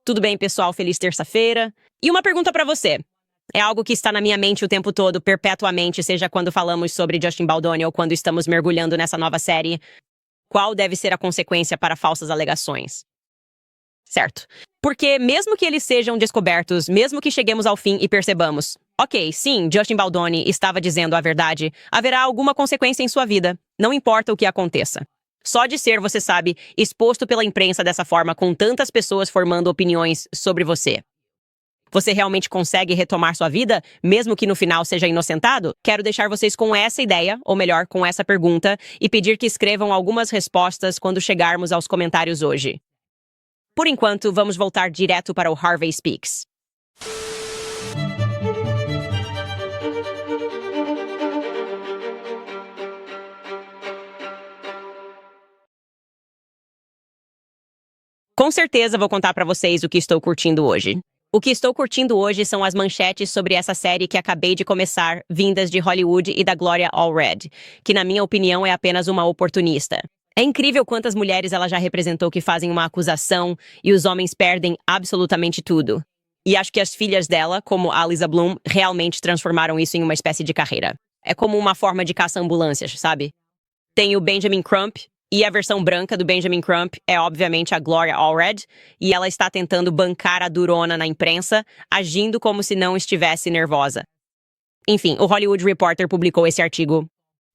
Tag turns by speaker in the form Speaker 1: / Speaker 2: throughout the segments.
Speaker 1: Tudo bem, pessoal? Feliz terça-feira. E uma pergunta pra você. É algo que está na minha mente o tempo todo, perpetuamente, seja quando falamos sobre Justin Baldoni ou quando estamos mergulhando nessa nova série. Qual deve ser a consequência para falsas alegações? Certo. Porque mesmo que eles sejam descobertos, mesmo que cheguemos ao fim e percebamos, ok, sim, Justin Baldoni estava dizendo a verdade, haverá alguma consequência em sua vida, não importa o que aconteça. Só de ser, você sabe, exposto pela imprensa dessa forma, com tantas pessoas formando opiniões sobre você. Você realmente consegue retomar sua vida, mesmo que no final seja inocentado? Quero deixar vocês com essa ideia, ou melhor, com essa pergunta, e pedir que escrevam algumas respostas quando chegarmos aos comentários hoje. Por enquanto, vamos voltar direto para o Harvey Speaks. Com certeza vou contar para vocês o que estou curtindo hoje. O que estou curtindo hoje são as manchetes sobre essa série que acabei de começar, vindas de Hollywood e da Gloria Allred, que na minha opinião é apenas uma oportunista. É incrível quantas mulheres ela já representou que fazem uma acusação e os homens perdem absolutamente tudo. E acho que as filhas dela, como a Lisa Bloom, realmente transformaram isso em uma espécie de carreira. É como uma forma de caça-ambulâncias, sabe? Tem o Benjamin Crump, e a versão branca do Benjamin Crump é obviamente a Gloria Allred, e ela está tentando bancar a durona na imprensa, agindo como se não estivesse nervosa. Enfim, o Hollywood Reporter publicou esse artigo.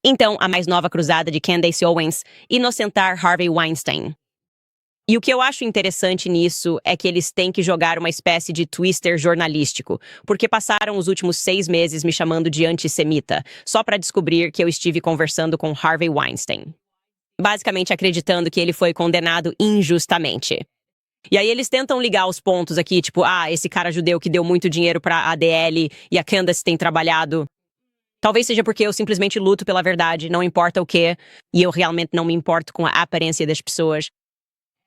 Speaker 1: Então, a mais nova cruzada de Candace Owens, inocentar Harvey Weinstein. E o que eu acho interessante nisso é que eles têm que jogar uma espécie de twister jornalístico, porque passaram os últimos 6 meses me chamando de antissemita, só para descobrir que eu estive conversando com Harvey Weinstein. Basicamente acreditando que ele foi condenado injustamente. E aí eles tentam ligar os pontos aqui, tipo, esse cara judeu que deu muito dinheiro pra ADL e a Candace tem trabalhado. Talvez seja porque eu simplesmente luto pela verdade, não importa o quê, e eu realmente não me importo com a aparência das pessoas.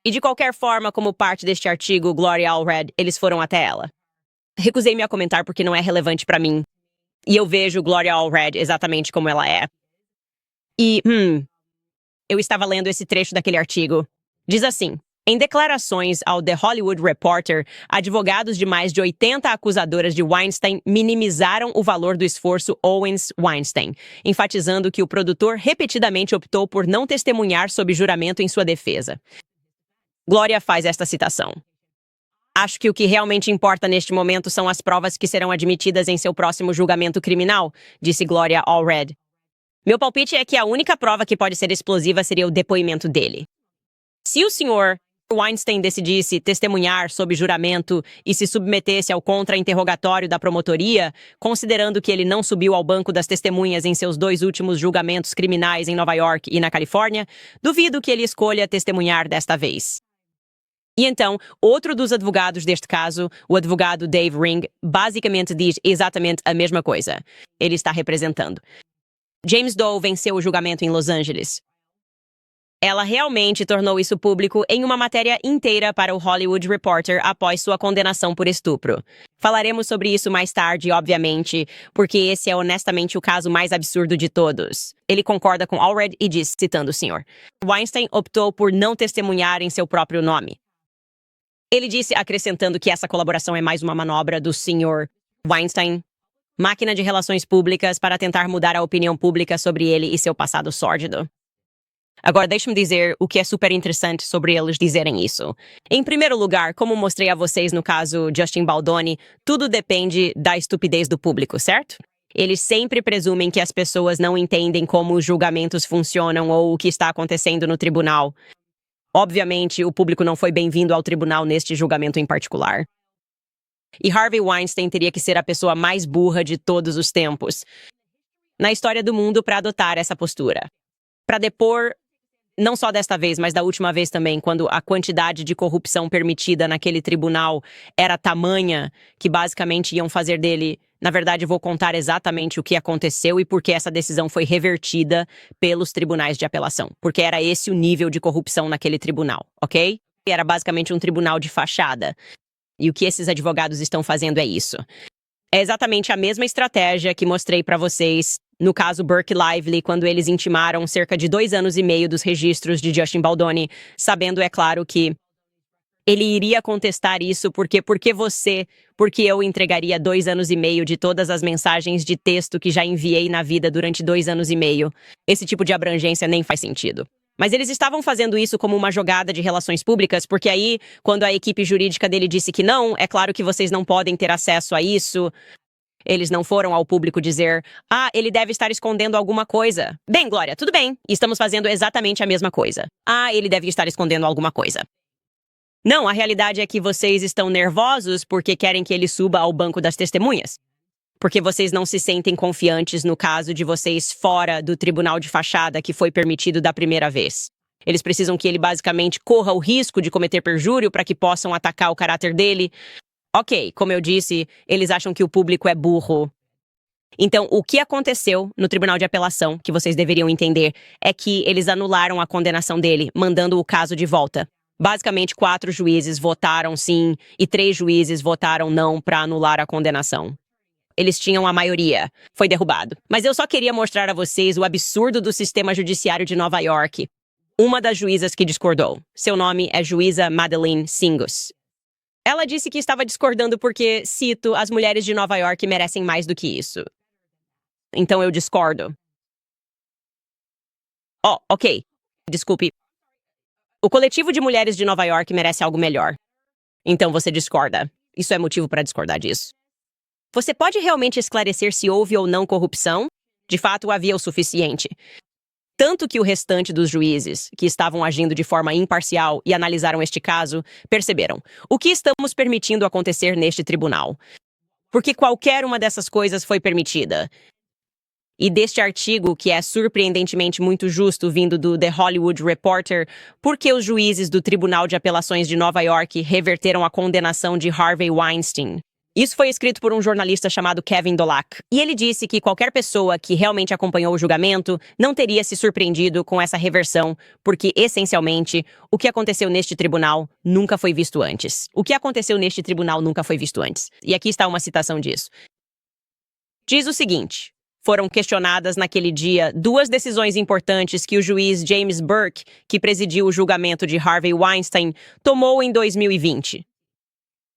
Speaker 1: E de qualquer forma, como parte deste artigo, Gloria Allred, eles foram até ela. Recusei-me a comentar porque não é relevante pra mim. E eu vejo Gloria Allred exatamente como ela é. E, eu estava lendo esse trecho daquele artigo. Diz assim: em declarações ao The Hollywood Reporter, advogados de mais de 80 acusadoras de Weinstein minimizaram o valor do esforço Owens-Weinstein, enfatizando que o produtor repetidamente optou por não testemunhar sob juramento em sua defesa. Gloria faz esta citação. Acho que o que realmente importa neste momento são as provas que serão admitidas em seu próximo julgamento criminal, disse Gloria Allred. Meu palpite é que a única prova que pode ser explosiva seria o depoimento dele. Se o senhor Weinstein decidisse testemunhar sob juramento e se submetesse ao contra-interrogatório da promotoria, considerando que ele não subiu ao banco das testemunhas em seus 2 últimos julgamentos criminais em Nova York e na Califórnia, duvido que ele escolha testemunhar desta vez. E então, outro dos advogados deste caso, o advogado Dave Ring, basicamente diz exatamente a mesma coisa. Ele está representando. James Doe venceu o julgamento em Los Angeles. Ela realmente tornou isso público em uma matéria inteira para o Hollywood Reporter após sua condenação por estupro. Falaremos sobre isso mais tarde, obviamente, porque esse é honestamente o caso mais absurdo de todos. Ele concorda com Allred e diz, citando o senhor, Weinstein optou por não testemunhar em seu próprio nome. Ele disse, acrescentando que essa colaboração é mais uma manobra do senhor Weinstein, máquina de relações públicas para tentar mudar a opinião pública sobre ele e seu passado sórdido. Agora, deixe-me dizer o que é super interessante sobre eles dizerem isso. Em primeiro lugar, como mostrei a vocês no caso Justin Baldoni, tudo depende da estupidez do público, certo? Eles sempre presumem que as pessoas não entendem como os julgamentos funcionam ou o que está acontecendo no tribunal. Obviamente, o público não foi bem-vindo ao tribunal neste julgamento em particular. E Harvey Weinstein teria que ser a pessoa mais burra de todos os tempos na história do mundo para adotar essa postura. Para depor, não só desta vez, mas da última vez também, quando a quantidade de corrupção permitida naquele tribunal era tamanha que basicamente iam fazer dele... Na verdade, vou contar exatamente o que aconteceu e por que essa decisão foi revertida pelos tribunais de apelação. Porque era esse o nível de corrupção naquele tribunal, ok? Era basicamente um tribunal de fachada. E o que esses advogados estão fazendo é isso. É exatamente a mesma estratégia que mostrei para vocês no caso Burke Lively, quando eles intimaram cerca de 2 anos e meio dos registros de Justin Baldoni, sabendo, é claro, que Ele iria contestar isso porque eu entregaria 2 anos e meio de todas as mensagens de texto que já enviei na vida durante 2 anos e meio. Esse tipo de abrangência nem faz sentido. Mas eles estavam fazendo isso como uma jogada de relações públicas, porque aí, quando a equipe jurídica dele disse que não, é claro que vocês não podem ter acesso a isso. Eles não foram ao público dizer, ele deve estar escondendo alguma coisa. Bem, Glória, tudo bem. Estamos fazendo exatamente a mesma coisa. Ele deve estar escondendo alguma coisa. Não, a realidade é que vocês estão nervosos porque querem que ele suba ao banco das testemunhas. Porque vocês não se sentem confiantes no caso de vocês fora do tribunal de fachada que foi permitido da primeira vez. Eles precisam que ele basicamente corra o risco de cometer perjúrio para que possam atacar o caráter dele. Ok, como eu disse, eles acham que o público é burro. Então, o que aconteceu no Tribunal de Apelação, que vocês deveriam entender, é que eles anularam a condenação dele, mandando o caso de volta. Basicamente, 4 juízes votaram sim e 3 juízes votaram não para anular a condenação. Eles tinham a maioria. Foi derrubado. Mas eu só queria mostrar a vocês o absurdo do sistema judiciário de Nova York. Uma das juízas que discordou. Seu nome é juíza Madeleine Singus. Ela disse que estava discordando porque, cito, as mulheres de Nova York merecem mais do que isso. Então eu discordo. Ok. Desculpe. O coletivo de mulheres de Nova York merece algo melhor. Então você discorda. Isso é motivo para discordar disso. Você pode realmente esclarecer se houve ou não corrupção? De fato, havia o suficiente. Tanto que o restante dos juízes, que estavam agindo de forma imparcial e analisaram este caso, perceberam o que estamos permitindo acontecer neste tribunal. Porque qualquer uma dessas coisas foi permitida. E deste artigo, que é surpreendentemente muito justo vindo do The Hollywood Reporter, por que os juízes do Tribunal de Apelações de Nova York reverteram a condenação de Harvey Weinstein. Isso foi escrito por um jornalista chamado Kevin Dolac. E ele disse que qualquer pessoa que realmente acompanhou o julgamento não teria se surpreendido com essa reversão, porque, essencialmente, o que aconteceu neste tribunal nunca foi visto antes. O que aconteceu neste tribunal nunca foi visto antes. E aqui está uma citação disso. Diz o seguinte: foram questionadas naquele dia 2 decisões importantes que o juiz James Burke, que presidiu o julgamento de Harvey Weinstein, tomou em 2020.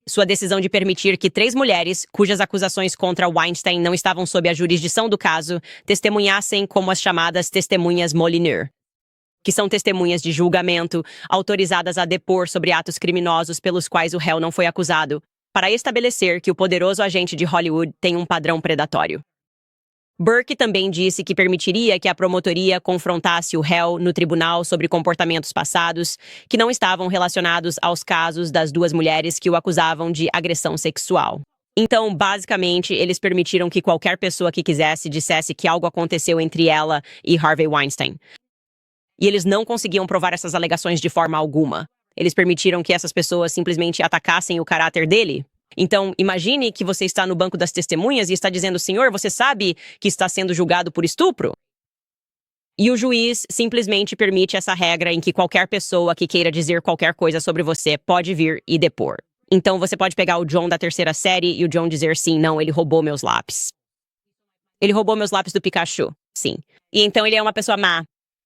Speaker 1: Sua decisão de permitir que 3 mulheres, cujas acusações contra Weinstein não estavam sob a jurisdição do caso, testemunhassem como as chamadas testemunhas Molyneux, que são testemunhas de julgamento, autorizadas a depor sobre atos criminosos pelos quais o réu não foi acusado, para estabelecer que o poderoso agente de Hollywood tem um padrão predatório. Burke também disse que permitiria que a promotoria confrontasse o réu no tribunal sobre comportamentos passados que não estavam relacionados aos casos das 2 mulheres que o acusavam de agressão sexual. Então, basicamente, eles permitiram que qualquer pessoa que quisesse dissesse que algo aconteceu entre ela e Harvey Weinstein. E eles não conseguiam provar essas alegações de forma alguma. Eles permitiram que essas pessoas simplesmente atacassem o caráter dele. Então, imagine que você está no banco das testemunhas e está dizendo, senhor, você sabe que está sendo julgado por estupro? E o juiz simplesmente permite essa regra em que qualquer pessoa que queira dizer qualquer coisa sobre você pode vir e depor. Então, você pode pegar o John da 3ª série e o John dizer, sim, não, ele roubou meus lápis. Ele roubou meus lápis do Pikachu, sim. E então ele é uma pessoa má.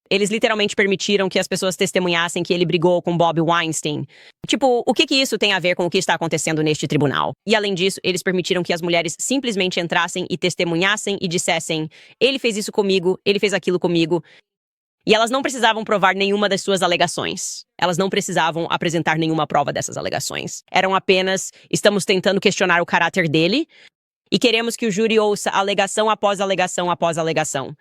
Speaker 1: Eles literalmente permitiram que as pessoas testemunhassem que ele brigou com Bob Weinstein. Tipo, o que isso tem a ver com o que está acontecendo neste tribunal? E além disso, eles permitiram que as mulheres simplesmente entrassem e testemunhassem e dissessem, ele fez isso comigo, ele fez aquilo comigo. E elas não precisavam provar nenhuma das suas alegações. Elas não precisavam apresentar nenhuma prova dessas alegações. Eram apenas, estamos tentando questionar o caráter dele e queremos que o júri ouça alegação após alegação após alegação.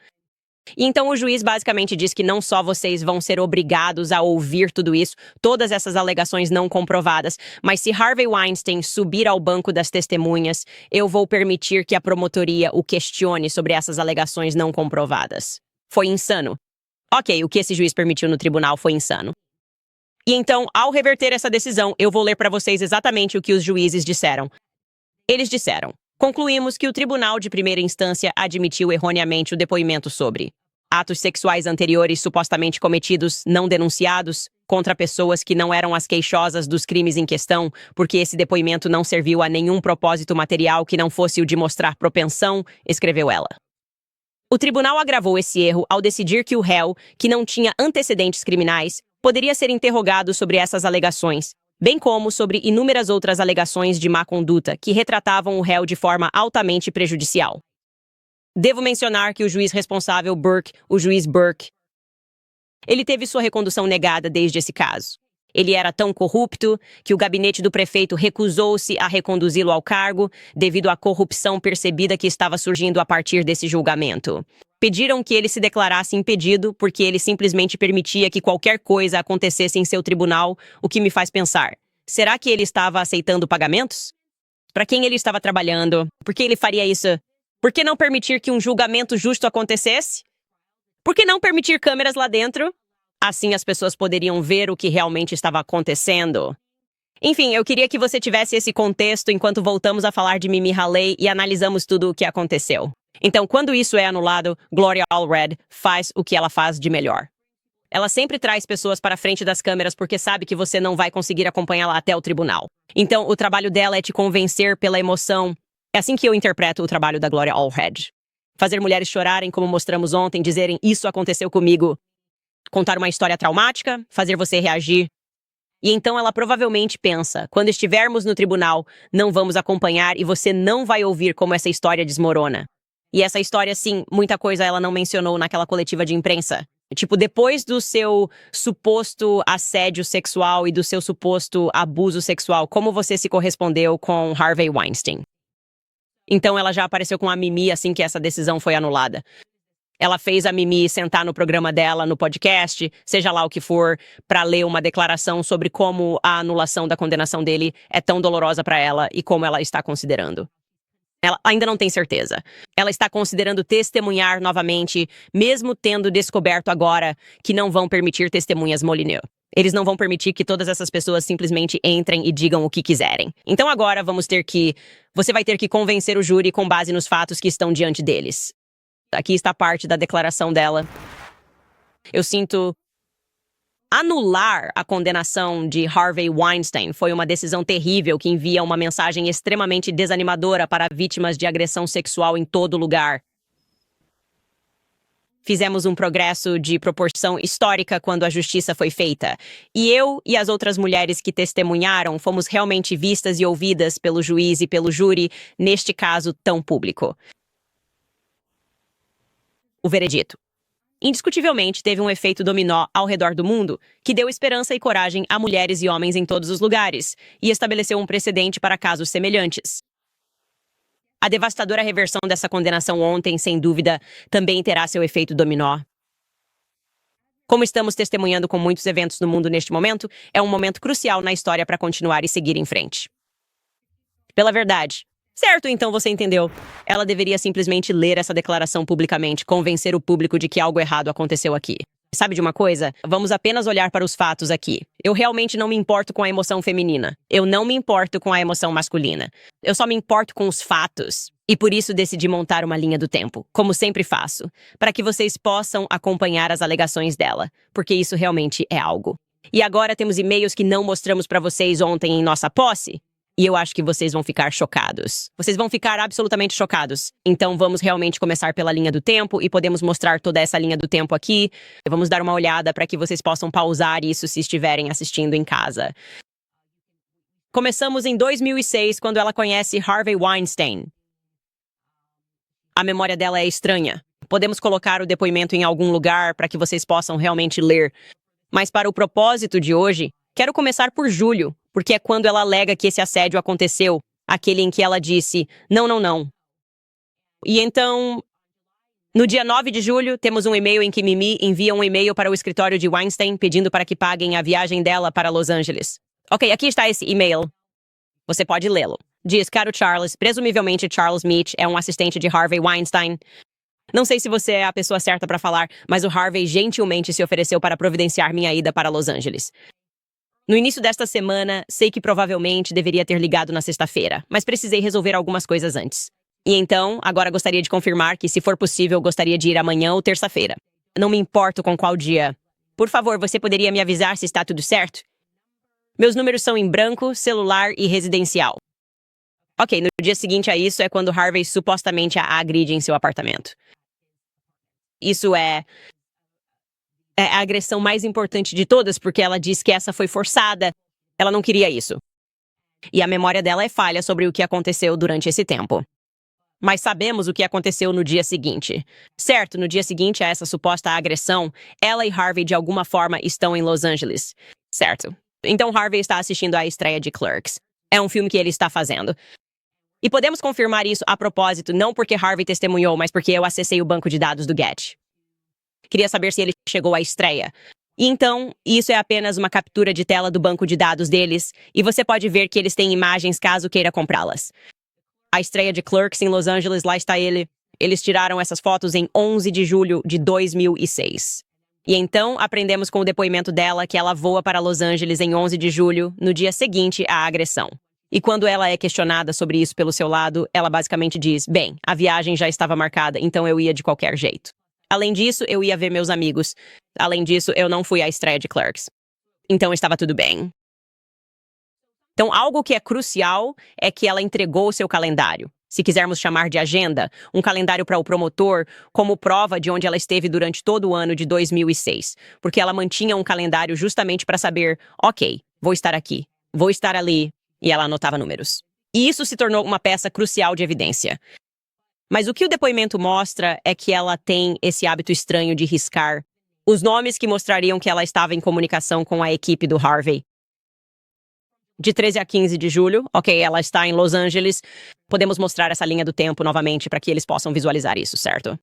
Speaker 1: E então o juiz basicamente diz que não só vocês vão ser obrigados a ouvir tudo isso, todas essas alegações não comprovadas, mas se Harvey Weinstein subir ao banco das testemunhas, eu vou permitir que a promotoria o questione sobre essas alegações não comprovadas. Foi insano. Ok, o que esse juiz permitiu no tribunal foi insano. E então, ao reverter essa decisão, eu vou ler para vocês exatamente o que os juízes disseram. Eles disseram: concluímos que o tribunal de primeira instância admitiu erroneamente o depoimento sobre atos sexuais anteriores supostamente cometidos, não denunciados, contra pessoas que não eram as queixosas dos crimes em questão, porque esse depoimento não serviu a nenhum propósito material que não fosse o de mostrar propensão, escreveu ela. O tribunal agravou esse erro ao decidir que o réu, que não tinha antecedentes criminais, poderia ser interrogado sobre essas alegações, bem como sobre inúmeras outras alegações de má conduta que retratavam o réu de forma altamente prejudicial. Devo mencionar que o juiz responsável, Burke, o juiz Burke, ele teve sua recondução negada desde esse caso. Ele era tão corrupto que o gabinete do prefeito recusou-se a reconduzi-lo ao cargo devido à corrupção percebida que estava surgindo a partir desse julgamento. Pediram que ele se declarasse impedido porque ele simplesmente permitia que qualquer coisa acontecesse em seu tribunal, o que me faz pensar: será que ele estava aceitando pagamentos? Para quem ele estava trabalhando? Por que ele faria isso? Por que não permitir que um julgamento justo acontecesse? Por que não permitir câmeras lá dentro? Assim as pessoas poderiam ver o que realmente estava acontecendo. Enfim, eu queria que você tivesse esse contexto enquanto voltamos a falar de Mimi Halley e analisamos tudo o que aconteceu. Então, quando isso é anulado, Gloria Allred faz o que ela faz de melhor. Ela sempre traz pessoas para a frente das câmeras porque sabe que você não vai conseguir acompanhá-la até o tribunal. Então, o trabalho dela é te convencer pela emoção. É assim que eu interpreto o trabalho da Gloria Allred. Fazer mulheres chorarem, como mostramos ontem, dizerem "isso aconteceu comigo", contar uma história traumática, fazer você reagir. E então ela provavelmente pensa: quando estivermos no tribunal, não vamos acompanhar e você não vai ouvir como essa história desmorona. E essa história, sim, muita coisa ela não mencionou naquela coletiva de imprensa. Tipo, depois do seu suposto assédio sexual e do seu suposto abuso sexual, como você se correspondeu com Harvey Weinstein? Então ela já apareceu com a Mimi assim que essa decisão foi anulada. Ela fez a Mimi sentar no programa dela, no podcast, seja lá o que for, para ler uma declaração sobre como a anulação da condenação dele é tão dolorosa para ela e como ela está considerando. Ela ainda não tem certeza. Ela está considerando testemunhar novamente, mesmo tendo descoberto agora que não vão permitir testemunhas Molineux. Eles não vão permitir que todas essas pessoas simplesmente entrem e digam o que quiserem. Então agora você vai ter que convencer o júri com base nos fatos que estão diante deles. Aqui está parte da declaração dela. Eu sinto... Anular a condenação de Harvey Weinstein foi uma decisão terrível que envia uma mensagem extremamente desanimadora para vítimas de agressão sexual em todo lugar. Fizemos um progresso de proporção histórica quando a justiça foi feita. E eu e as outras mulheres que testemunharam fomos realmente vistas e ouvidas pelo juiz e pelo júri, neste caso tão público. O veredito. Indiscutivelmente, teve um efeito dominó ao redor do mundo, que deu esperança e coragem a mulheres e homens em todos os lugares, e estabeleceu um precedente para casos semelhantes. A devastadora reversão dessa condenação ontem, sem dúvida, também terá seu efeito dominó. Como estamos testemunhando com muitos eventos no mundo neste momento, é um momento crucial na história para continuar e seguir em frente. Pela verdade. Certo, então você entendeu. Ela deveria simplesmente ler essa declaração publicamente, convencer o público de que algo errado aconteceu aqui. Sabe de uma coisa? Vamos apenas olhar para os fatos aqui. Eu realmente não me importo com a emoção feminina. Eu não me importo com a emoção masculina. Eu só me importo com os fatos. E por isso decidi montar uma linha do tempo, como sempre faço, para que vocês possam acompanhar as alegações dela, porque isso realmente é algo. E agora temos e-mails que não mostramos para vocês ontem em nossa posse. E eu acho que vocês vão ficar chocados. Vocês vão ficar absolutamente chocados. Então vamos realmente começar pela linha do tempo e podemos mostrar toda essa linha do tempo aqui. Vamos dar uma olhada para que vocês possam pausar isso se estiverem assistindo em casa. Começamos em 2006, quando ela conhece Harvey Weinstein. A memória dela é estranha. Podemos colocar o depoimento em algum lugar para que vocês possam realmente ler. Mas para o propósito de hoje, quero começar por julho, porque é quando ela alega que esse assédio aconteceu, aquele em que ela disse, não, não, não. E então, no dia 9 de julho, temos um e-mail em que Mimi envia um e-mail para o escritório de Weinstein pedindo para que paguem a viagem dela para Los Angeles. Ok, aqui está esse e-mail. Você pode lê-lo. Diz, caro Charles, presumivelmente Charles Meach é um assistente de Harvey Weinstein. Não sei se você é a pessoa certa para falar, mas o Harvey gentilmente se ofereceu para providenciar minha ida para Los Angeles. No início desta semana, sei que provavelmente deveria ter ligado na sexta-feira, mas precisei resolver algumas coisas antes. E então, agora gostaria de confirmar que, se for possível, gostaria de ir amanhã ou terça-feira. Não me importo com qual dia. Por favor, você poderia me avisar se está tudo certo? Meus números são em branco, celular e residencial. Ok, no dia seguinte a isso é quando Harvey supostamente a agride em seu apartamento. Isso é a agressão mais importante de todas, porque ela diz que essa foi forçada. Ela não queria isso. E a memória dela é falha sobre o que aconteceu durante esse tempo. Mas sabemos o que aconteceu no dia seguinte. Certo, no dia seguinte a essa suposta agressão, ela e Harvey de alguma forma estão em Los Angeles. Certo. Então Harvey está assistindo à estreia de Clerks. É um filme que ele está fazendo. E podemos confirmar isso a propósito, não porque Harvey testemunhou, mas porque eu acessei o banco de dados do Get. Queria saber se ele chegou à estreia. E então, isso é apenas uma captura de tela do banco de dados deles, e você pode ver que eles têm imagens caso queira comprá-las. A estreia de Clerks em Los Angeles, lá está ele. Eles tiraram essas fotos em 11 de julho de 2006. E então, aprendemos com o depoimento dela que ela voa para Los Angeles em 11 de julho, no dia seguinte à agressão. E quando ela é questionada sobre isso pelo seu lado, ela basicamente diz, bem, a viagem já estava marcada, então eu ia de qualquer jeito. Além disso, eu ia ver meus amigos. Além disso, eu não fui à estreia de Clerks. Então estava tudo bem. Então, algo que é crucial é que ela entregou o seu calendário. Se quisermos chamar de agenda, um calendário para o promotor, como prova de onde ela esteve durante todo o ano de 2006. Porque ela mantinha um calendário justamente para saber, ok, vou estar aqui, vou estar ali, e ela anotava números. E isso se tornou uma peça crucial de evidência. Mas o que o depoimento mostra é que ela tem esse hábito estranho de riscar os nomes que mostrariam que ela estava em comunicação com a equipe do Harvey. De 13 a 15 de julho, ok, ela está em Los Angeles. Podemos mostrar essa linha do tempo novamente para que eles possam visualizar isso, certo?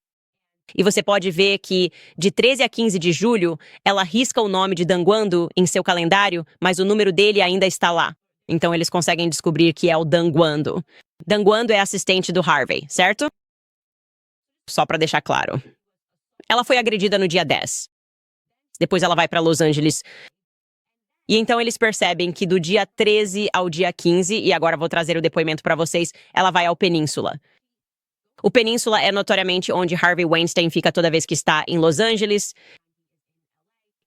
Speaker 1: E você pode ver que de 13 a 15 de julho, ela risca o nome de Danguando em seu calendário, mas o número dele ainda está lá. Então eles conseguem descobrir que é o Danguando. Danguando é assistente do Harvey, certo? Só para deixar claro. Ela foi agredida no dia 10. Depois ela vai para Los Angeles. E então eles percebem que do dia 13 ao dia 15, e agora vou trazer o depoimento para vocês, ela vai ao Península. O Península é notoriamente onde Harvey Weinstein fica toda vez que está em Los Angeles.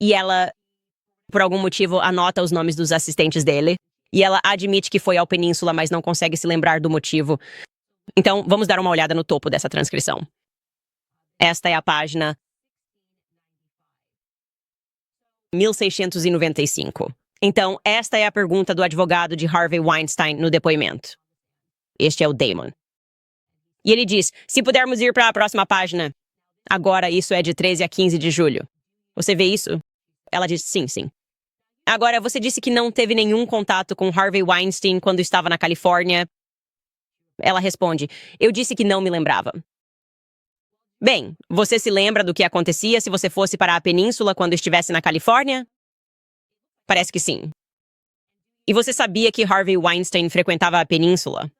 Speaker 1: E ela, por algum motivo, anota os nomes dos assistentes dele. E ela admite que foi ao Península, mas não consegue se lembrar do motivo. Então, vamos dar uma olhada no topo dessa transcrição. Esta é a página 1695. Então, esta é a pergunta do advogado de Harvey Weinstein no depoimento. Este é o Damon. E ele diz, se pudermos ir para a próxima página. Agora, isso é de 13 a 15 de julho. Você vê isso? Ela diz, sim, sim. Agora, você disse que não teve nenhum contato com Harvey Weinstein quando estava na Califórnia. Ela responde, eu disse que não me lembrava. Bem, você se lembra do que acontecia se você fosse para a Península quando estivesse na Califórnia? Parece que sim. E você sabia que Harvey Weinstein frequentava a Península?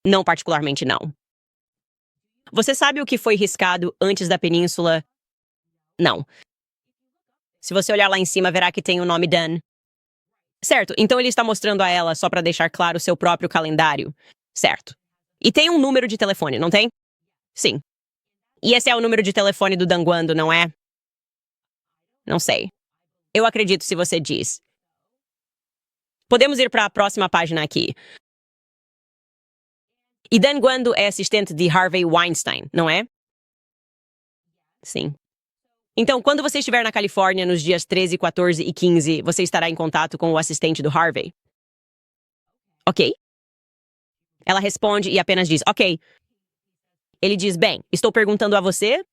Speaker 1: Não particularmente, não. Você sabe o que foi riscado antes da Península? Não. Se você olhar lá em cima, verá que tem o nome Dan. Certo, então ele está mostrando a ela só para deixar claro o seu próprio calendário. Certo. E tem um número de telefone, não tem? Sim. E esse é o número de telefone do Danguando, não é? Não sei. Eu acredito se você diz. Podemos ir para a próxima página aqui. E Danguando é assistente de Harvey Weinstein, não é? Sim. Então, quando você estiver na Califórnia nos dias 13, 14 e 15, você estará em contato com o assistente do Harvey? Ok. Ela responde e apenas diz, ok. Ele diz, bem, estou perguntando a você?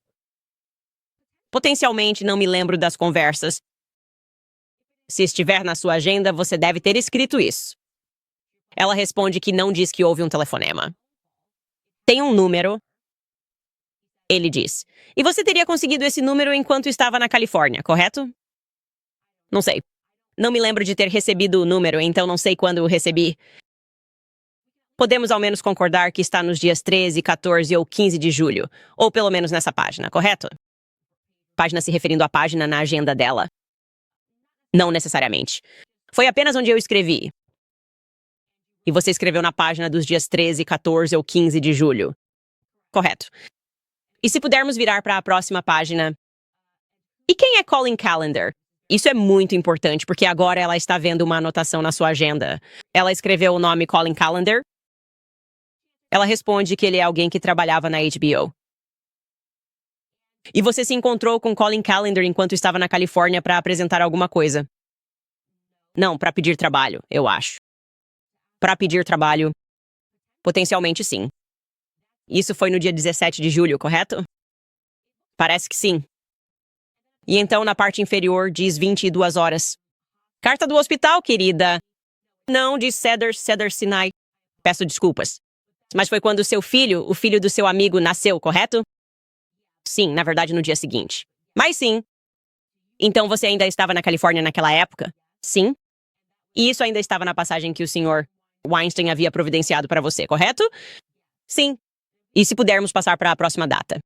Speaker 1: Potencialmente não me lembro das conversas. Se estiver na sua agenda, você deve ter escrito isso. Ela responde que não diz que houve um telefonema. Tem um número. Ele diz. E você teria conseguido esse número enquanto estava na Califórnia, correto? Não sei. Não me lembro de ter recebido o número, então não sei quando o recebi. Podemos ao menos concordar que está nos dias 13, 14 ou 15 de julho, ou pelo menos nessa página, correto? Página se referindo à página na agenda dela. Não necessariamente. Foi apenas onde eu escrevi. E você escreveu na página dos dias 13, 14 ou 15 de julho. Correto. E se pudermos virar para a próxima página. E quem é Colin Callender? Isso é muito importante, porque agora ela está vendo uma anotação na sua agenda. Ela escreveu o nome Colin Callender. Ela responde que ele é alguém que trabalhava na HBO. E você se encontrou com Colin Callender enquanto estava na Califórnia para apresentar alguma coisa? Não, para pedir trabalho, eu acho. Para pedir trabalho, potencialmente sim. Isso foi no dia 17 de julho, correto? Parece que sim. E então, na parte inferior, diz 22 horas. Carta do hospital, querida. Não, diz Cedar Sinai. Peço desculpas. Mas foi quando seu filho, o filho do seu amigo, nasceu, correto? Sim, na verdade, no dia seguinte. Mas sim. Então você ainda estava na Califórnia naquela época? Sim. E isso ainda estava na passagem que o senhor Weinstein havia providenciado para você, correto? Sim. E se pudermos passar para a próxima data.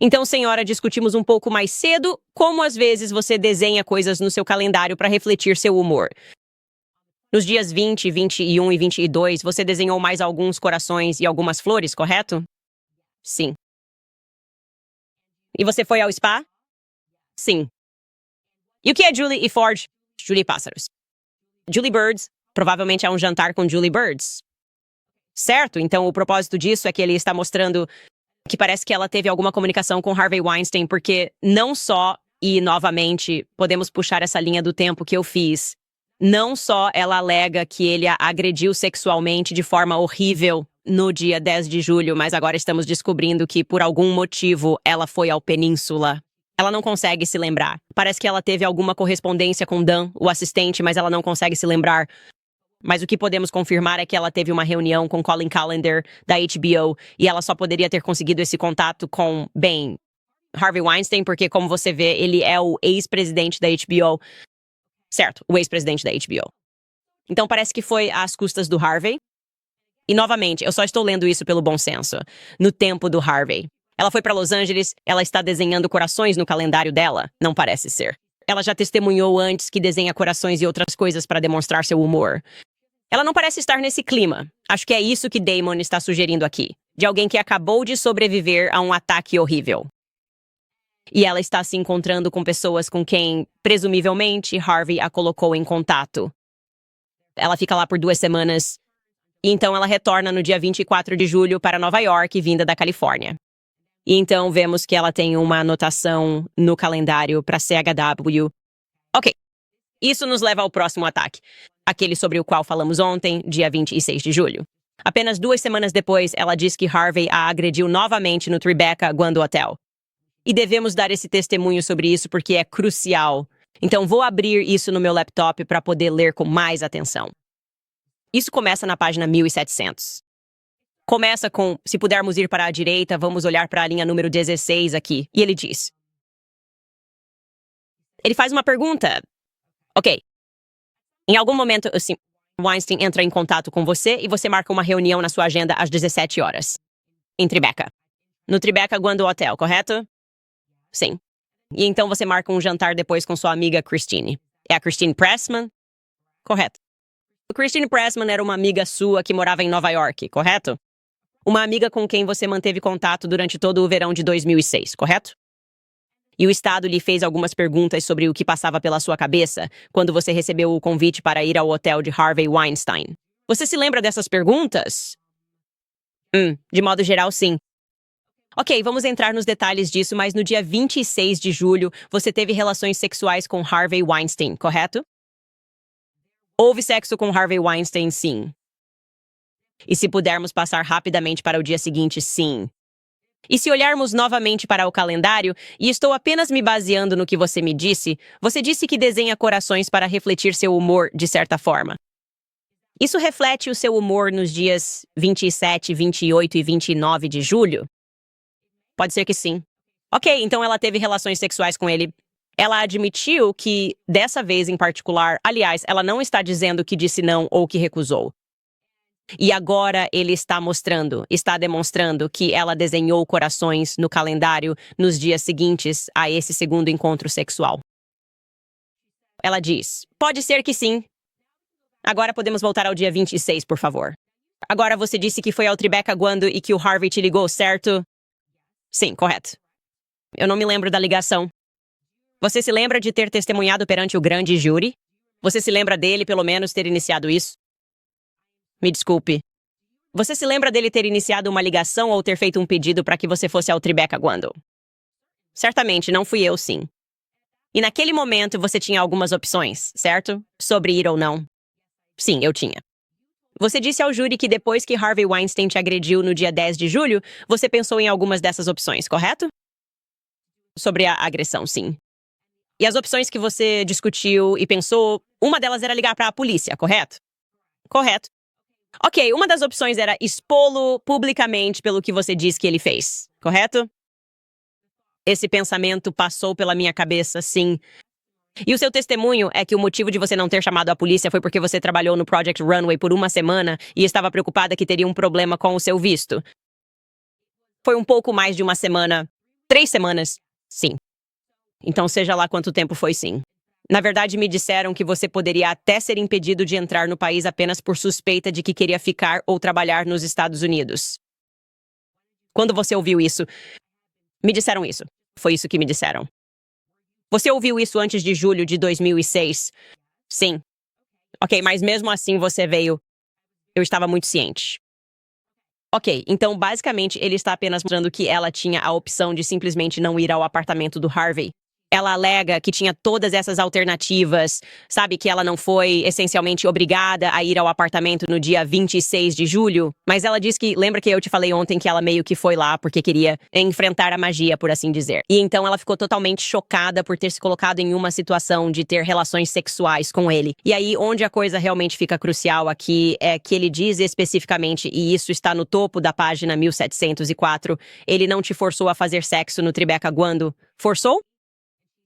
Speaker 1: Então, senhora, discutimos um pouco mais cedo como às vezes você desenha coisas no seu calendário para refletir seu humor. Nos dias 20, 21 e 22, você desenhou mais alguns corações e algumas flores, correto? Sim. E você foi ao spa? Sim. E o que é Julie e Ford? Julie Pássaros. Julie Birds. Provavelmente é um jantar com Julie Birds. Certo, então o propósito disso é que ele está mostrando que parece que ela teve alguma comunicação com Harvey Weinstein, porque não só, e novamente, podemos puxar essa linha do tempo que eu fiz, não só ela alega que ele a agrediu sexualmente de forma horrível no dia 10 de julho, mas agora estamos descobrindo que, por algum motivo, ela foi ao Península. Ela não consegue se lembrar. Parece que ela teve alguma correspondência com Dan, o assistente, mas ela não consegue se lembrar. Mas o que podemos confirmar é que ela teve uma reunião com Colin Callender, da HBO, e ela só poderia ter conseguido esse contato com, bem, Harvey Weinstein, porque, como você vê, ele é o ex-presidente da HBO. Certo, o ex-presidente da HBO. Então parece que foi às custas do Harvey. E, novamente, eu só estou lendo isso pelo bom senso. No tempo do Harvey. Ela foi para Los Angeles, ela está desenhando corações no calendário dela? Não parece ser. Ela já testemunhou antes que desenha corações e outras coisas para demonstrar seu humor. Ela não parece estar nesse clima. Acho que é isso que Damon está sugerindo aqui. De alguém que acabou de sobreviver a um ataque horrível. E ela está se encontrando com pessoas com quem, presumivelmente, Harvey a colocou em contato. Ela fica lá por 2 semanas. E então ela retorna no dia 24 de julho para Nova York, vinda da Califórnia. E então vemos que ela tem uma anotação no calendário para CHW. Ok. Isso nos leva ao próximo ataque. Aquele sobre o qual falamos ontem, dia 26 de julho. Apenas 2 semanas depois, ela diz que Harvey a agrediu novamente no Tribeca Guando Hotel. E devemos dar esse testemunho sobre isso porque é crucial. Então vou abrir isso no meu laptop para poder ler com mais atenção. Isso começa na página 1700. Começa com, se pudermos ir para a direita, vamos olhar para a linha número 16 aqui. E ele diz. Ele faz uma pergunta. Ok. Em algum momento, assim, Weinstein entra em contato com você e você marca uma reunião na sua agenda às 17 horas. Em Tribeca. No Tribeca Guando Hotel, correto? Sim. E então você marca um jantar depois com sua amiga Christine. É a Christine Pressman? Correto. A Christine Pressman era uma amiga sua que morava em Nova York, correto? Uma amiga com quem você manteve contato durante todo o verão de 2006, correto? E o Estado lhe fez algumas perguntas sobre o que passava pela sua cabeça quando você recebeu o convite para ir ao hotel de Harvey Weinstein. Você se lembra dessas perguntas? De modo geral, sim. Ok, vamos entrar nos detalhes disso, mas no dia 26 de julho, você teve relações sexuais com Harvey Weinstein, correto? Houve sexo com Harvey Weinstein, sim. E se pudermos passar rapidamente para o dia seguinte, sim. E se olharmos novamente para o calendário, e estou apenas me baseando no que você disse que desenha corações para refletir seu humor de certa forma. Isso reflete o seu humor nos dias 27, 28 e 29 de julho? Pode ser que sim. Ok, então ela teve relações sexuais com ele. Ela admitiu que, dessa vez em particular, aliás, ela não está dizendo que disse não ou que recusou. E agora ele está demonstrando que ela desenhou corações no calendário nos dias seguintes a esse segundo encontro sexual. Ela diz, pode ser que sim. Agora podemos voltar ao dia 26, por favor. Agora você disse que foi ao Tribeca Guando e que o Harvey te ligou, certo? Sim, correto. Eu não me lembro da ligação. Você se lembra de ter testemunhado perante o grande júri? Você se lembra dele, pelo menos, ter iniciado isso? Me desculpe. Você se lembra dele ter iniciado uma ligação ou ter feito um pedido para que você fosse ao Tribeca Guando? Certamente, não fui eu, sim. E naquele momento você tinha algumas opções, certo? Sobre ir ou não. Sim, eu tinha. Você disse ao júri que depois que Harvey Weinstein te agrediu no dia 10 de julho, você pensou em algumas dessas opções, correto? Sobre a agressão, sim. E as opções que você discutiu e pensou, uma delas era ligar para a polícia, correto? Correto. Ok, uma das opções era expô-lo publicamente pelo que você diz que ele fez, correto? Esse pensamento passou pela minha cabeça, sim. E o seu testemunho é que o motivo de você não ter chamado a polícia foi porque você trabalhou no Project Runway por uma semana e estava preocupada que teria um problema com o seu visto. Foi um pouco mais de uma semana. 3 semanas. Sim. Então, seja lá quanto tempo foi, sim. Na verdade, me disseram que você poderia até ser impedido de entrar no país apenas por suspeita de que queria ficar ou trabalhar nos Estados Unidos. Quando você ouviu isso? Me disseram isso. Foi isso que me disseram. Você ouviu isso antes de julho de 2006? Sim. Ok, mas mesmo assim você veio. Eu estava muito ciente. Ok, então basicamente ele está apenas mostrando que ela tinha a opção de simplesmente não ir ao apartamento do Harvey. Ela alega que tinha todas essas alternativas, sabe, que ela não foi essencialmente obrigada a ir ao apartamento no dia 26 de julho, mas ela diz que, lembra que eu te falei ontem que ela meio que foi lá porque queria enfrentar a magia, por assim dizer. E então ela ficou totalmente chocada por ter se colocado em uma situação de ter relações sexuais com ele. E aí, onde a coisa realmente fica crucial aqui é que ele diz especificamente, e isso está no topo da página 1704, ele não te forçou a fazer sexo no Tribeca Guando. Forçou?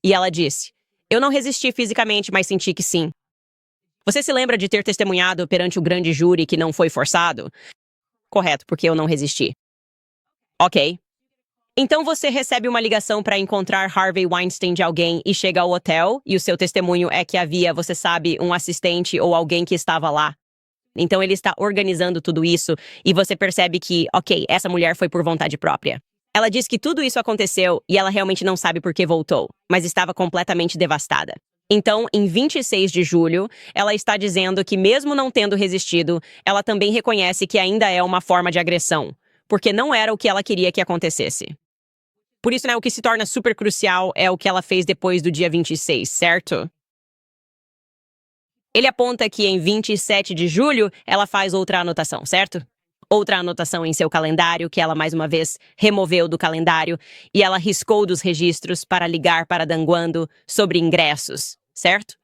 Speaker 1: E ela disse, eu não resisti fisicamente, mas senti que sim. Você se lembra de ter testemunhado perante o grande júri que não foi forçado? Correto, porque eu não resisti. Ok. Então você recebe uma ligação para encontrar Harvey Weinstein de alguém e chega ao hotel e o seu testemunho é que havia, você sabe, um assistente ou alguém que estava lá. Então ele está organizando tudo isso e você percebe que, ok, essa mulher foi por vontade própria. Ela diz que tudo isso aconteceu e ela realmente não sabe por que voltou, mas estava completamente devastada. Então, em 26 de julho, ela está dizendo que mesmo não tendo resistido, ela também reconhece que ainda é uma forma de agressão, porque não era o que ela queria que acontecesse. Por isso, né, o que se torna super crucial é o que ela fez depois do dia 26, certo? Ele aponta que em 27 de julho, ela faz outra anotação, certo? Outra anotação em seu calendário, que ela mais uma vez removeu do calendário, e ela riscou dos registros para ligar para Danguando sobre ingressos, certo?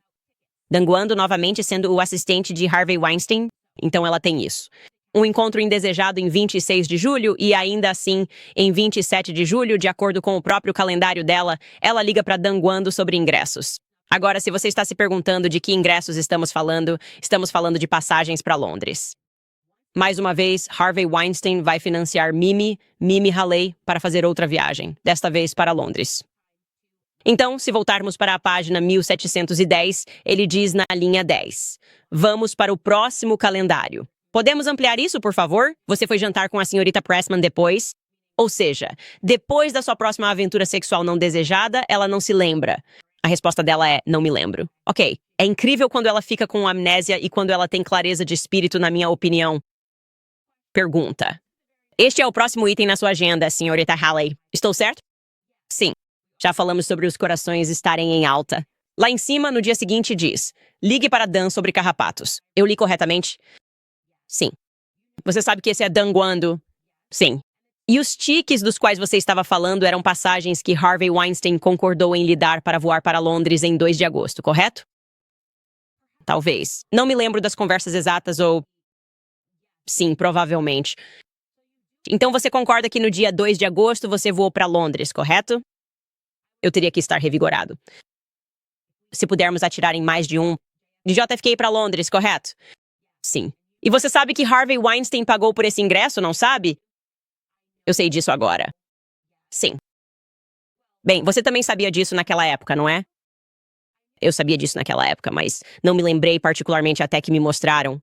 Speaker 1: Danguando novamente sendo o assistente de Harvey Weinstein, então ela tem isso. Um encontro indesejado em 26 de julho e ainda assim, em 27 de julho, de acordo com o próprio calendário dela, ela liga para Danguando sobre ingressos. Agora, se você está se perguntando de que ingressos estamos falando de passagens para Londres. Mais uma vez, Harvey Weinstein vai financiar Mimi Haley, para fazer outra viagem, desta vez para Londres. Então, se voltarmos para a página 1710, ele diz na linha 10. Vamos para o próximo calendário. Podemos ampliar isso, por favor? Você foi jantar com a senhorita Pressman depois? Ou seja, depois da sua próxima aventura sexual não desejada, ela não se lembra. A resposta dela é, não me lembro. Ok, é incrível quando ela fica com amnésia e quando ela tem clareza de espírito, na minha opinião. Pergunta. Este é o próximo item na sua agenda, senhorita Haley. Estou certo? Sim. Já falamos sobre os corações estarem em alta. Lá em cima, no dia seguinte, diz: ligue para Dan sobre carrapatos. Eu li corretamente? Sim. Você sabe que esse é Danguando? Sim. E os tiques dos quais você estava falando eram passagens que Harvey Weinstein concordou em lhe dar para voar para Londres em 2 de agosto, correto? Talvez. Não me lembro das conversas exatas ou... Sim, provavelmente. Então você concorda que no dia 2 de agosto você voou para Londres, correto? Eu teria que estar revigorado. Se pudermos atirar em mais de um... De JFK para Londres, correto? Sim. E você sabe que Harvey Weinstein pagou por esse ingresso, não sabe? Eu sei disso agora. Sim. Bem, você também sabia disso naquela época, não é? Eu sabia disso naquela época, mas não me lembrei particularmente até que me mostraram.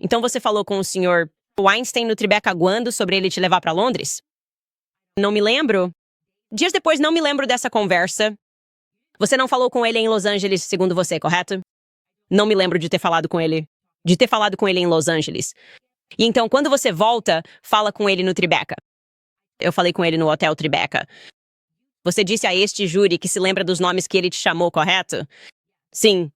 Speaker 1: Então você falou com o senhor Weinstein no Tribeca Guando sobre ele te levar para Londres? Não me lembro. Dias depois não me lembro dessa conversa. Você não falou com ele em Los Angeles, segundo você, correto? Não me lembro de ter falado com ele. De ter falado com ele em Los Angeles. E então, quando você volta, fala com ele no Tribeca. Eu falei com ele no Hotel Tribeca. Você disse a este júri que se lembra dos nomes que ele te chamou, correto? Sim.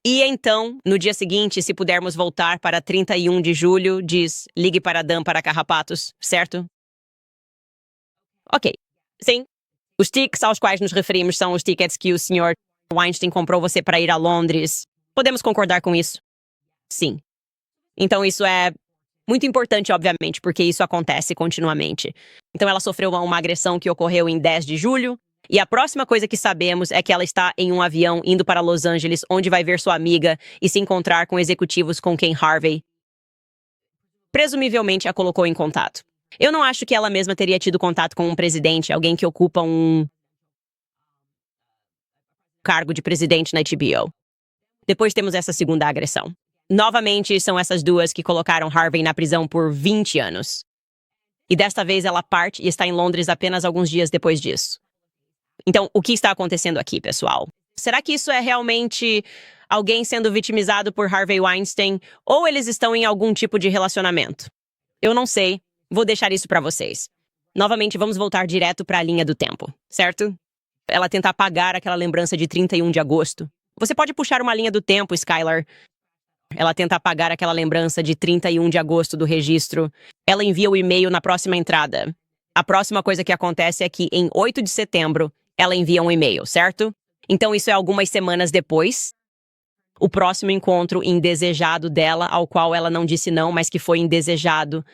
Speaker 1: E então, no dia seguinte, se pudermos voltar para 31 de julho, diz, ligue para Dan para carrapatos, certo? Ok. Sim. Os tickets aos quais nos referimos são os tickets que o Sr. Weinstein comprou você para ir a Londres. Podemos concordar com isso? Sim. Então isso é muito importante, obviamente, porque isso acontece continuamente. Então ela sofreu uma agressão que ocorreu em 10 de julho, e a próxima coisa que sabemos é que ela está em um avião indo para Los Angeles, onde vai ver sua amiga e se encontrar com executivos com quem Harvey presumivelmente a colocou em contato. Eu não acho que ela mesma teria tido contato com um presidente, alguém que ocupa um cargo de presidente na HBO. Depois temos essa segunda agressão. Novamente, são essas duas que colocaram Harvey na prisão por 20 anos. E desta vez ela parte e está em Londres apenas alguns dias depois disso. Então, o que está acontecendo aqui, pessoal? Será que isso é realmente alguém sendo vitimizado por Harvey Weinstein ou eles estão em algum tipo de relacionamento? Eu não sei. Vou deixar isso para vocês. Novamente, vamos voltar direto para a linha do tempo, certo? Ela tenta apagar aquela lembrança de 31 de agosto. Você pode puxar uma linha do tempo, Skylar. Ela tenta apagar aquela lembrança de 31 de agosto do registro. Ela envia o e-mail na próxima entrada. A próxima coisa que acontece é que, em 8 de setembro, ela envia um e-mail, certo? Então, isso é algumas semanas depois. O próximo encontro indesejado dela, ao qual ela não disse não, mas que foi indesejado.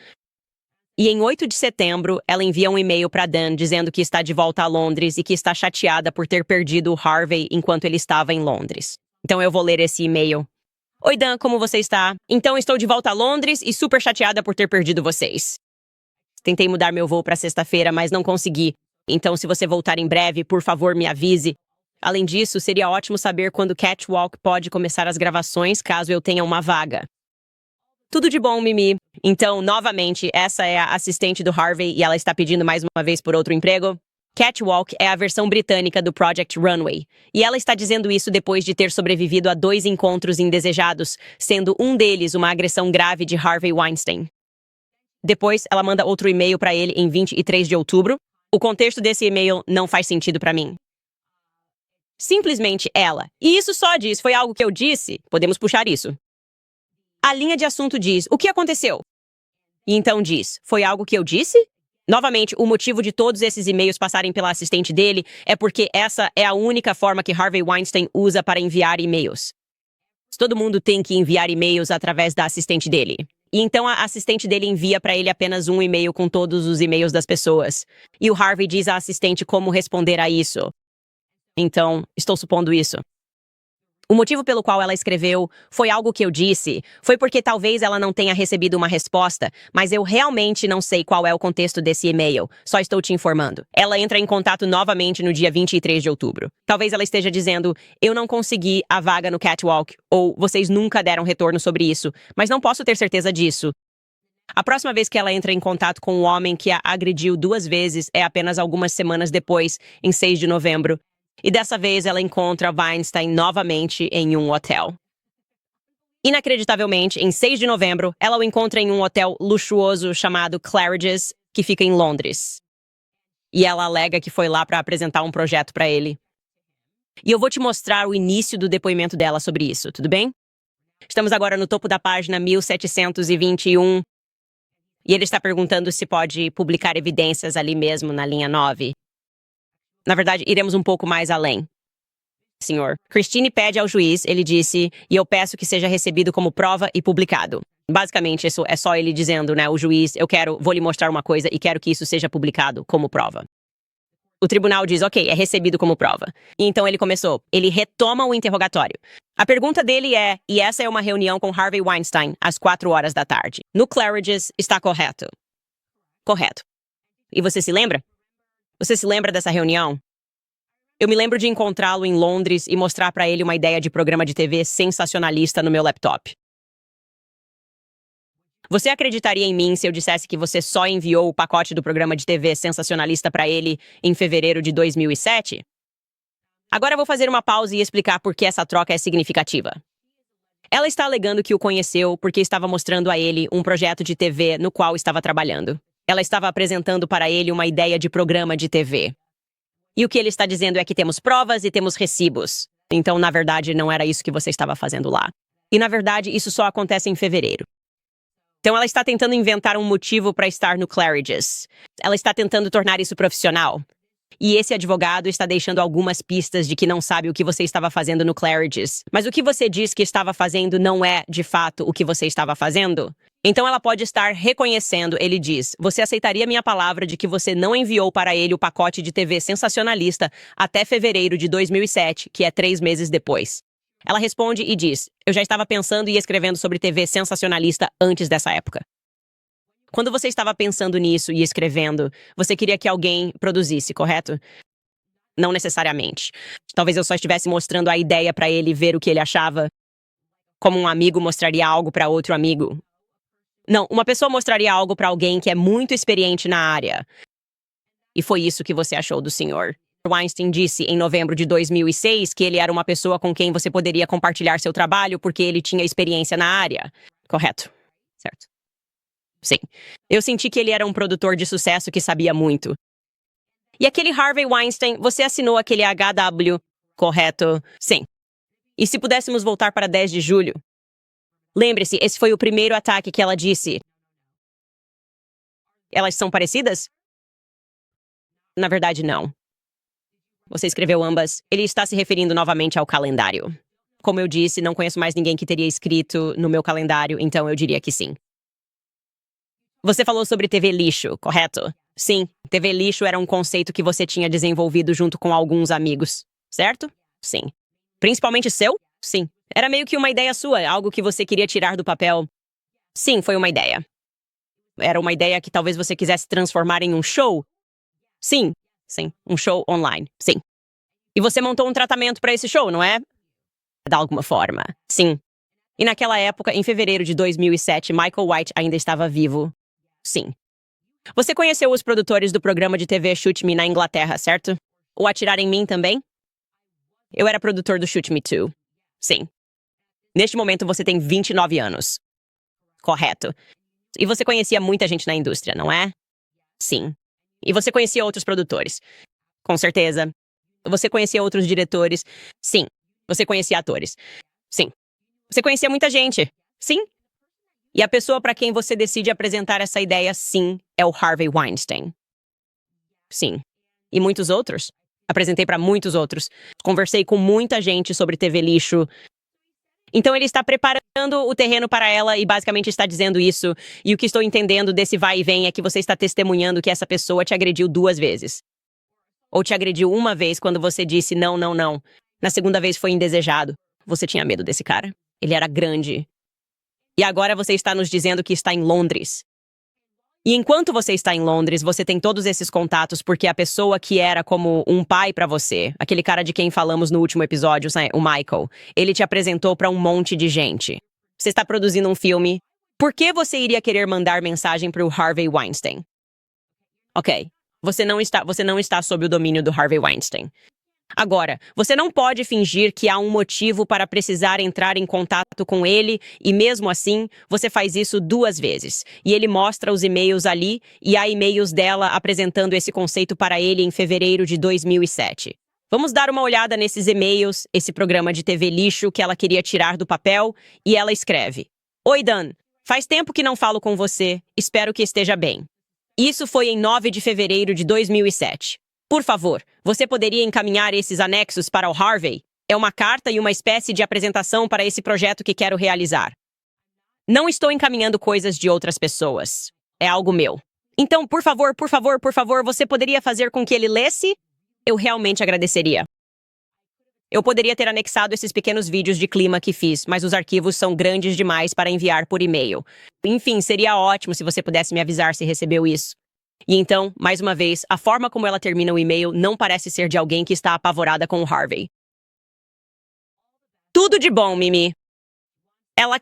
Speaker 1: E em 8 de setembro, ela envia um e-mail para Dan dizendo que está de volta a Londres e que está chateada por ter perdido o Harvey enquanto ele estava em Londres. Então eu vou ler esse e-mail. Oi, Dan, como você está? Então estou de volta a Londres e super chateada por ter perdido vocês. Tentei mudar meu voo para sexta-feira, mas não consegui. Então, se você voltar em breve, por favor, me avise. Além disso, seria ótimo saber quando Catwalk pode começar as gravações, caso eu tenha uma vaga. Tudo de bom, Mimi. Então, novamente, essa é a assistente do Harvey e ela está pedindo mais uma vez por outro emprego. Catwalk é a versão britânica do Project Runway, e ela está dizendo isso depois de ter sobrevivido a 2 encontros indesejados, sendo um deles uma agressão grave de Harvey Weinstein. Depois, ela manda outro e-mail para ele em 23 de outubro. O contexto desse e-mail não faz sentido para mim. Simplesmente ela. E isso só diz, foi algo que eu disse? Podemos puxar isso. A linha de assunto diz, o que aconteceu? E então diz, foi algo que eu disse? Novamente, o motivo de todos esses e-mails passarem pela assistente dele é porque essa é a única forma que Harvey Weinstein usa para enviar e-mails. Todo mundo tem que enviar e-mails através da assistente dele. E então a assistente dele envia para ele apenas um e-mail com todos os e-mails das pessoas. E o Harvey diz à assistente como responder a isso. Então, estou supondo isso. O motivo pelo qual ela escreveu foi algo que eu disse, foi porque talvez ela não tenha recebido uma resposta, mas eu realmente não sei qual é o contexto desse e-mail, só estou te informando. Ela entra em contato novamente no dia 23 de outubro. Talvez ela esteja dizendo, eu não consegui a vaga no Catwalk, ou vocês nunca deram retorno sobre isso, mas não posso ter certeza disso. A próxima vez que ela entra em contato com o homem que a agrediu 2 vezes é apenas algumas semanas depois, em 6 de novembro. E dessa vez ela encontra Weinstein novamente em um hotel. Inacreditavelmente, em 6 de novembro, ela o encontra em um hotel luxuoso chamado Claridge's, que fica em Londres. E ela alega que foi lá para apresentar um projeto para ele. E eu vou te mostrar o início do depoimento dela sobre isso, tudo bem? Estamos agora no topo da página 1721. E ele está perguntando se pode publicar evidências ali mesmo na linha 9. Na verdade, iremos um pouco mais além. Senhor, Christine pede ao juiz, ele disse, e eu peço que seja recebido como prova e publicado. Basicamente, isso é só ele dizendo, né, o juiz, vou lhe mostrar uma coisa e quero que isso seja publicado como prova. O tribunal diz, ok, é recebido como prova. E então ele começou, ele retoma o interrogatório. A pergunta dele é, e essa é uma reunião com Harvey Weinstein, às 4 horas da tarde. No Claridge's, está correto? Correto. E você se lembra? Você se lembra dessa reunião? Eu me lembro de encontrá-lo em Londres e mostrar para ele uma ideia de programa de TV sensacionalista no meu laptop. Você acreditaria em mim se eu dissesse que você só enviou o pacote do programa de TV sensacionalista para ele em fevereiro de 2007? Agora vou fazer uma pausa e explicar por que essa troca é significativa. Ela está alegando que o conheceu porque estava mostrando a ele um projeto de TV no qual estava trabalhando. Ela estava apresentando para ele uma ideia de programa de TV. E o que ele está dizendo é que temos provas e temos recibos. Então, na verdade, não era isso que você estava fazendo lá. E, na verdade, isso só acontece em fevereiro. Então, ela está tentando inventar um motivo para estar no Claridge's. Ela está tentando tornar isso profissional. E esse advogado está deixando algumas pistas de que não sabe o que você estava fazendo no Claridge's. Mas o que você diz que estava fazendo não é, de fato, o que você estava fazendo? Então ela pode estar reconhecendo, ele diz, você aceitaria minha palavra de que você não enviou para ele o pacote de TV sensacionalista até fevereiro de 2007, que é 3 meses depois. Ela responde e diz, eu já estava pensando e escrevendo sobre TV sensacionalista antes dessa época. Quando você estava pensando nisso e escrevendo, você queria que alguém produzisse, correto? Não necessariamente. Talvez eu só estivesse mostrando a ideia para ele ver o que ele achava, como um amigo mostraria algo para outro amigo. Não, uma pessoa mostraria algo para alguém que é muito experiente na área. E foi isso que você achou do senhor. Weinstein disse em novembro de 2006 que ele era uma pessoa com quem você poderia compartilhar seu trabalho porque ele tinha experiência na área. Correto. Certo. Sim. Eu senti que ele era um produtor de sucesso que sabia muito. E aquele Harvey Weinstein, você assinou aquele HW, correto? Sim. E se pudéssemos voltar para 10 de julho? Lembre-se, esse foi o primeiro ataque que ela disse. Elas são parecidas? Na verdade, não. Você escreveu ambas. Ele está se referindo novamente ao calendário. Como eu disse, não conheço mais ninguém que teria escrito no meu calendário, então eu diria que sim. Você falou sobre TV lixo, correto? Sim, TV lixo era um conceito que você tinha desenvolvido junto com alguns amigos, certo? Sim. Principalmente seu? Sim. Era meio que uma ideia sua, algo que você queria tirar do papel. Sim, foi uma ideia. Era uma ideia que talvez você quisesse transformar em um show? Sim, sim, um show online, sim. E você montou um tratamento para esse show, não é? De alguma forma, sim. E naquela época, em fevereiro de 2007, Michael White ainda estava vivo. Sim. Você conheceu os produtores do programa de TV Shoot Me na Inglaterra, certo? O Atirar em Mim também? Eu era produtor do Shoot Me Too. Sim. Neste momento você tem 29 anos. Correto. E você conhecia muita gente na indústria, não é? Sim. E você conhecia outros produtores? Com certeza. Você conhecia outros diretores? Sim. Você conhecia atores? Sim. Você conhecia muita gente? Sim. E a pessoa para quem você decide apresentar essa ideia, sim, é o Harvey Weinstein. Sim. E muitos outros? Apresentei para muitos outros. Conversei com muita gente sobre TV lixo. Então ele está preparando o terreno para ela e basicamente está dizendo isso. E o que estou entendendo desse vai e vem é que você está testemunhando que essa pessoa te agrediu 2 vezes. Ou te agrediu uma vez quando você disse não, não, não. Na segunda vez foi indesejado. Você tinha medo desse cara. Ele era grande. E agora você está nos dizendo que está em Londres. E enquanto você está em Londres, você tem todos esses contatos porque a pessoa que era como um pai para você, aquele cara de quem falamos no último episódio, o Michael, ele te apresentou para um monte de gente. Você está produzindo um filme. Por que você iria querer mandar mensagem para o Harvey Weinstein? Ok. Você não está sob o domínio do Harvey Weinstein. Agora, você não pode fingir que há um motivo para precisar entrar em contato com ele e, mesmo assim, você faz isso 2 vezes. E ele mostra os e-mails ali e há e-mails dela apresentando esse conceito para ele em fevereiro de 2007. Vamos dar uma olhada nesses e-mails, esse programa de TV lixo que ela queria tirar do papel, e ela escreve: Oi, Dan. Faz tempo que não falo com você. Espero que esteja bem. Isso foi em 9 de fevereiro de 2007. Por favor, você poderia encaminhar esses anexos para o Harvey? É uma carta e uma espécie de apresentação para esse projeto que quero realizar. Não estou encaminhando coisas de outras pessoas. É algo meu. Então, por favor, você poderia fazer com que ele lesse? Eu realmente agradeceria. Eu poderia ter anexado esses pequenos vídeos de clima que fiz, mas os arquivos são grandes demais para enviar por e-mail. Enfim, seria ótimo se você pudesse me avisar se recebeu isso. E então, mais uma vez, a forma como ela termina o e-mail não parece ser de alguém que está apavorada com o Harvey. Tudo de bom, Mimi. Ela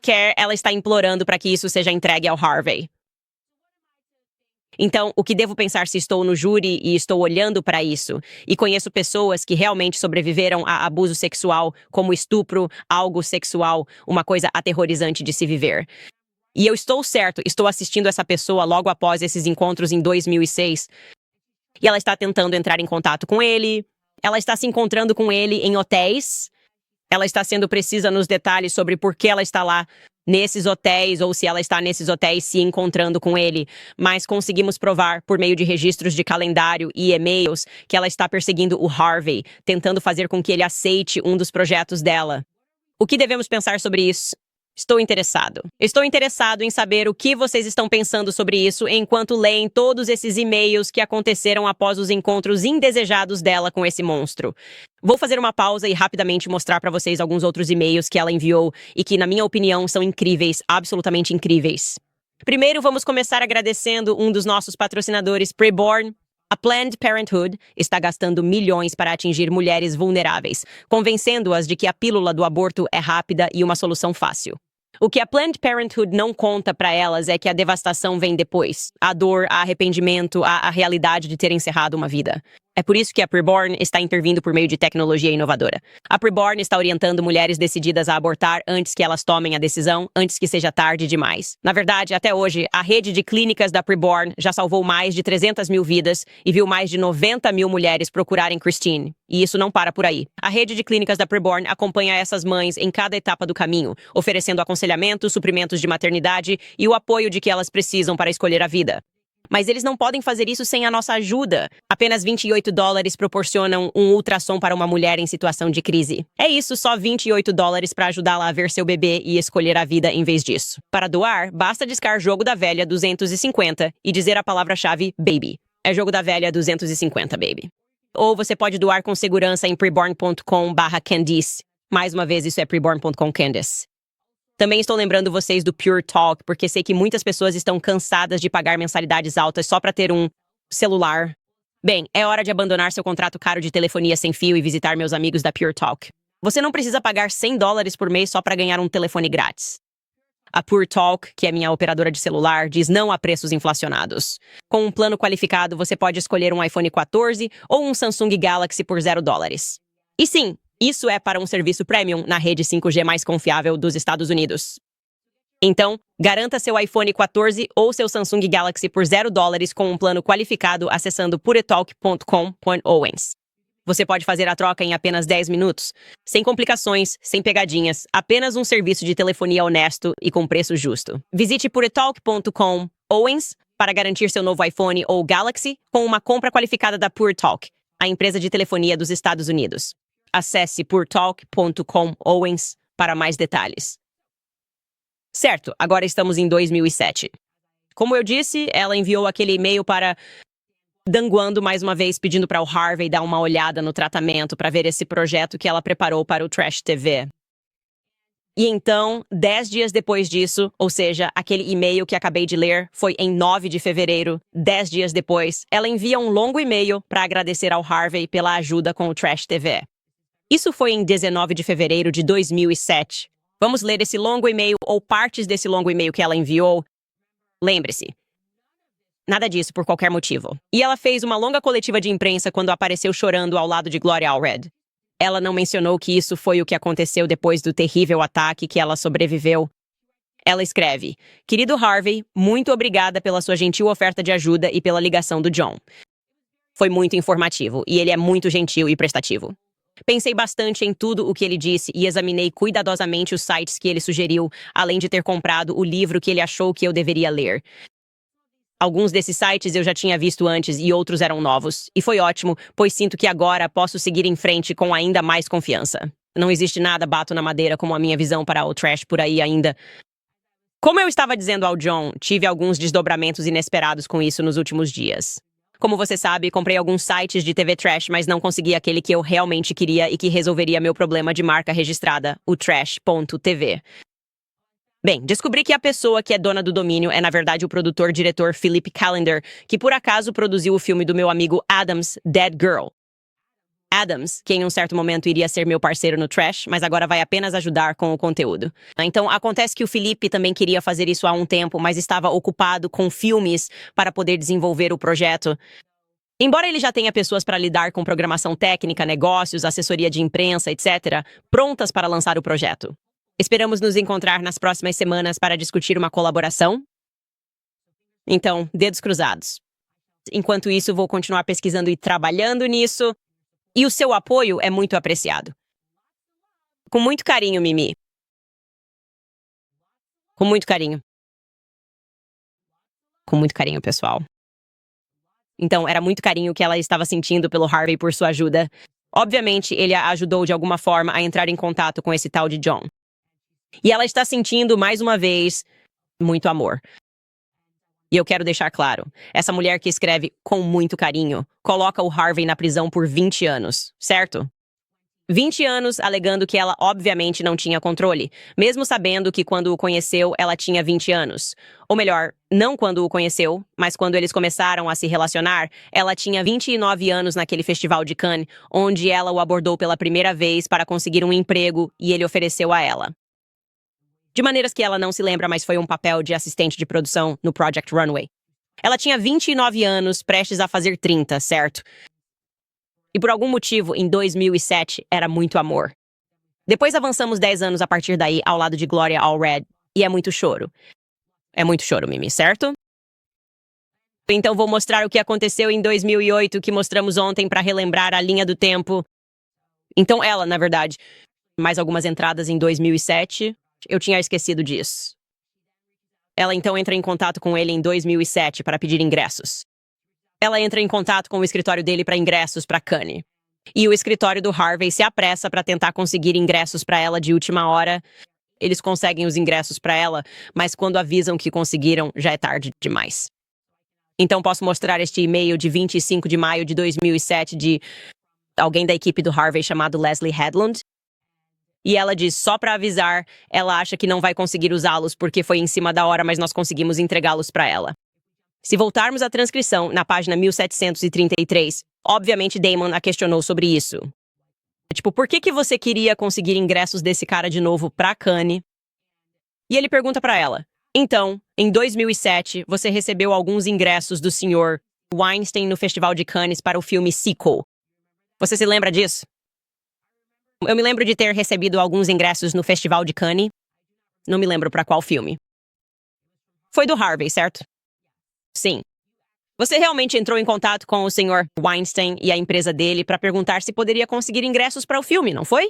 Speaker 1: está implorando para que isso seja entregue ao Harvey. Então, o que devo pensar se estou no júri e estou olhando para isso? E conheço pessoas que realmente sobreviveram a abuso sexual, como estupro, algo sexual, uma coisa aterrorizante de se viver. E eu estou certo, estou assistindo essa pessoa logo após esses encontros em 2006. E ela está tentando entrar em contato com ele, ela está se encontrando com ele em hotéis, ela está sendo precisa nos detalhes sobre por que ela está lá nesses hotéis ou se ela está nesses hotéis se encontrando com ele, mas conseguimos provar por meio de registros de calendário e e-mails que ela está perseguindo o Harvey, tentando fazer com que ele aceite um dos projetos dela. O que devemos pensar sobre isso? Estou interessado. Estou interessado em saber o que vocês estão pensando sobre isso enquanto leem todos esses e-mails que aconteceram após os encontros indesejados dela com esse monstro. Vou fazer uma pausa e rapidamente mostrar para vocês alguns outros e-mails que ela enviou e que, na minha opinião, são incríveis, absolutamente incríveis. Primeiro, vamos começar agradecendo um dos nossos patrocinadores, Preborn. A Planned Parenthood está gastando milhões para atingir mulheres vulneráveis, convencendo-as de que a pílula do aborto é rápida e uma solução fácil. O que a Planned Parenthood não conta para elas é que a devastação vem depois. A dor, a arrependimento, a realidade de ter encerrado uma vida. É por isso que a Preborn está intervindo por meio de tecnologia inovadora. A Preborn está orientando mulheres decididas a abortar antes que elas tomem a decisão, antes que seja tarde demais. Na verdade, até hoje, a rede de clínicas da Preborn já salvou mais de 300 mil vidas e viu mais de 90 mil mulheres procurarem Christine. E isso não para por aí. A rede de clínicas da Preborn acompanha essas mães em cada etapa do caminho, oferecendo aconselhamento, suprimentos de maternidade e o apoio de que elas precisam para escolher a vida. Mas eles não podem fazer isso sem a nossa ajuda. Apenas $28 proporcionam um ultrassom para uma mulher em situação de crise. É isso, só $28 para ajudá-la a ver seu bebê e escolher a vida em vez disso. Para doar, basta discar Jogo da Velha 250 e dizer a palavra-chave Baby. É Jogo da Velha 250, Baby. Ou você pode doar com segurança em preborn.com/Candice. Mais uma vez, isso é preborn.com/Candice. Também estou lembrando vocês do Pure Talk, porque sei que muitas pessoas estão cansadas de pagar mensalidades altas só para ter um celular. Bem, é hora de abandonar seu contrato caro de telefonia sem fio e visitar meus amigos da Pure Talk. Você não precisa pagar $100 por mês só para ganhar um telefone grátis. A Pure Talk, que é minha operadora de celular, diz não a preços inflacionados. Com um plano qualificado, você pode escolher um iPhone 14 ou um Samsung Galaxy por $0. E sim, isso é para um serviço premium na rede 5G mais confiável dos Estados Unidos. Então, garanta seu iPhone 14 ou seu Samsung Galaxy por $0 com um plano qualificado acessando puretalk.com/Owens. Você pode fazer a troca em apenas 10 minutos, sem complicações, sem pegadinhas, apenas um serviço de telefonia honesto e com preço justo. Visite puretalk.com/Owens para garantir seu novo iPhone ou Galaxy com uma compra qualificada da Pure Talk, a empresa de telefonia dos Estados Unidos. Acesse puretalk.com/Owens para mais detalhes. Certo, agora estamos em 2007. Como eu disse, ela enviou aquele e-mail para Danguando mais uma vez, pedindo para o Harvey dar uma olhada no tratamento para ver esse projeto que ela preparou para o Trash TV. E então, 10 dias depois disso, ou seja, aquele e-mail que acabei de ler foi em 9 de fevereiro, 10 dias depois, ela envia um longo e-mail para agradecer ao Harvey pela ajuda com o Trash TV. Isso foi em 19 de fevereiro de 2007. Vamos ler esse longo e-mail ou partes desse longo e-mail que ela enviou. Lembre-se, nada disso por qualquer motivo. E ela fez uma longa coletiva de imprensa quando apareceu chorando ao lado de Gloria Allred. Ela não mencionou que isso foi o que aconteceu depois do terrível ataque que ela sobreviveu. Ela escreve: Querido Harvey, muito obrigada pela sua gentil oferta de ajuda e pela ligação do John. Foi muito informativo e ele é muito gentil e prestativo. Pensei bastante em tudo o que ele disse e examinei cuidadosamente os sites que ele sugeriu, além de ter comprado o livro que ele achou que eu deveria ler. Alguns desses sites eu já tinha visto antes e outros eram novos. E foi ótimo, pois sinto que agora posso seguir em frente com ainda mais confiança. Não existe nada bato na madeira como a minha visão para o Trash por aí ainda. Como eu estava dizendo ao John, tive alguns desdobramentos inesperados com isso nos últimos dias. Como você sabe, comprei alguns sites de TV Trash, mas não consegui aquele que eu realmente queria e que resolveria meu problema de marca registrada, o Trash.tv. Bem, descobri que a pessoa que é dona do domínio é, na verdade, o produtor-diretor Philip Callender, que por acaso produziu o filme do meu amigo Adams, Dead Girl. Adams, que em um certo momento iria ser meu parceiro no Trash, mas agora vai apenas ajudar com o conteúdo. Então, acontece que o Felipe também queria fazer isso há um tempo, mas estava ocupado com filmes para poder desenvolver o projeto. Embora ele já tenha pessoas para lidar com programação técnica, negócios, assessoria de imprensa, etc., prontas para lançar o projeto. Esperamos nos encontrar nas próximas semanas para discutir uma colaboração. Então, dedos cruzados. Enquanto isso, vou continuar pesquisando e trabalhando nisso. E o seu apoio é muito apreciado. Com muito carinho, Mimi. Com muito carinho. Com muito carinho, pessoal. Então, era muito carinho que ela estava sentindo pelo Harvey por sua ajuda. Obviamente, ele a ajudou de alguma forma a entrar em contato com esse tal de John. E ela está sentindo, mais uma vez, muito amor. E eu quero deixar claro, essa mulher que escreve com muito carinho coloca o Harvey na prisão por 20 anos, certo? 20 anos alegando que ela obviamente não tinha controle, mesmo sabendo que quando o conheceu, ela tinha 20 anos. Ou melhor, não quando o conheceu, mas quando eles começaram a se relacionar, ela tinha 29 anos naquele festival de Cannes, onde ela o abordou pela primeira vez para conseguir um emprego e ele ofereceu a ela. De maneiras que ela não se lembra, mas foi um papel de assistente de produção no Project Runway. Ela tinha 29 anos, prestes a fazer 30, certo? E por algum motivo, em 2007, era muito amor. Depois avançamos 10 anos a partir daí, ao lado de Gloria Allred, e é muito choro. É muito choro, Mimi, certo? Então vou mostrar o que aconteceu em 2008, que mostramos ontem para relembrar a linha do tempo. Então ela, na verdade, mais algumas entradas em 2007, eu tinha esquecido disso. Ela então entra em contato com ele em 2007 para pedir ingressos. Ela entra em contato com o escritório dele para ingressos para Cannes. E o escritório do Harvey se apressa para tentar conseguir ingressos para ela de última hora. Eles conseguem os ingressos para ela, mas quando avisam que conseguiram, já é tarde demais. Então posso mostrar este e-mail de 25 de maio de 2007 de alguém da equipe do Harvey chamado Leslie Headland. E ela diz, só para avisar, ela acha que não vai conseguir usá-los porque foi em cima da hora, mas nós conseguimos entregá-los para ela. Se voltarmos à transcrição, na página 1733, obviamente Damon a questionou sobre isso. Tipo, por que você queria conseguir ingressos desse cara de novo pra Cannes? E ele pergunta pra ela, então, em 2007, você recebeu alguns ingressos do Sr. Weinstein no Festival de Cannes para o filme Sequel. Você se lembra disso? Eu me lembro de ter recebido alguns ingressos no Festival de Cannes. Não me lembro pra qual filme. Foi do Harvey, certo? Sim. Você realmente entrou em contato com o Sr. Weinstein e a empresa dele para perguntar se poderia conseguir ingressos para o filme, não foi?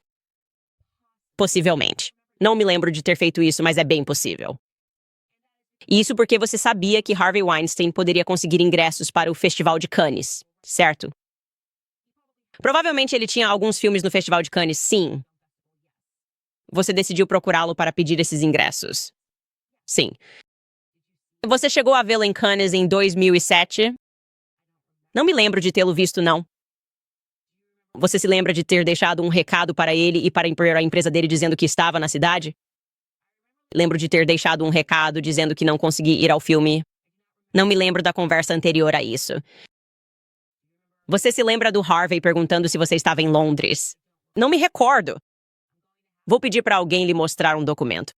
Speaker 1: Possivelmente. Não me lembro de ter feito isso, mas é bem possível. Isso porque você sabia que Harvey Weinstein poderia conseguir ingressos para o Festival de Cannes, certo? Provavelmente ele tinha alguns filmes no Festival de Cannes, sim. Você decidiu procurá-lo para pedir esses ingressos. Sim. Você chegou a vê-lo em Cannes em 2007? Não me lembro de tê-lo visto, não. Você se lembra de ter deixado um recado para ele e para a empresa dele dizendo que estava na cidade? Lembro de ter deixado um recado dizendo que não consegui ir ao filme. Não me lembro da conversa anterior a isso. Você se lembra do Harvey perguntando se você estava em Londres? Não me recordo. Vou pedir para alguém lhe mostrar um documento.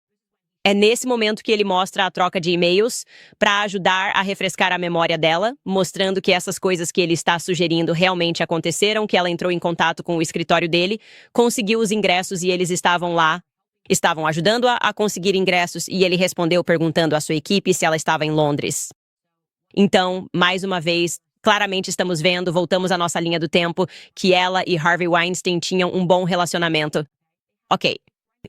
Speaker 1: É nesse momento que ele mostra a troca de e-mails para ajudar a refrescar a memória dela, mostrando que essas coisas que ele está sugerindo realmente aconteceram, que ela entrou em contato com o escritório dele, conseguiu os ingressos e eles estavam lá, estavam ajudando-a a conseguir ingressos e ele respondeu perguntando à sua equipe se ela estava em Londres. Então, mais uma vez, claramente estamos vendo, voltamos à nossa linha do tempo, que ela e Harvey Weinstein tinham um bom relacionamento. Ok.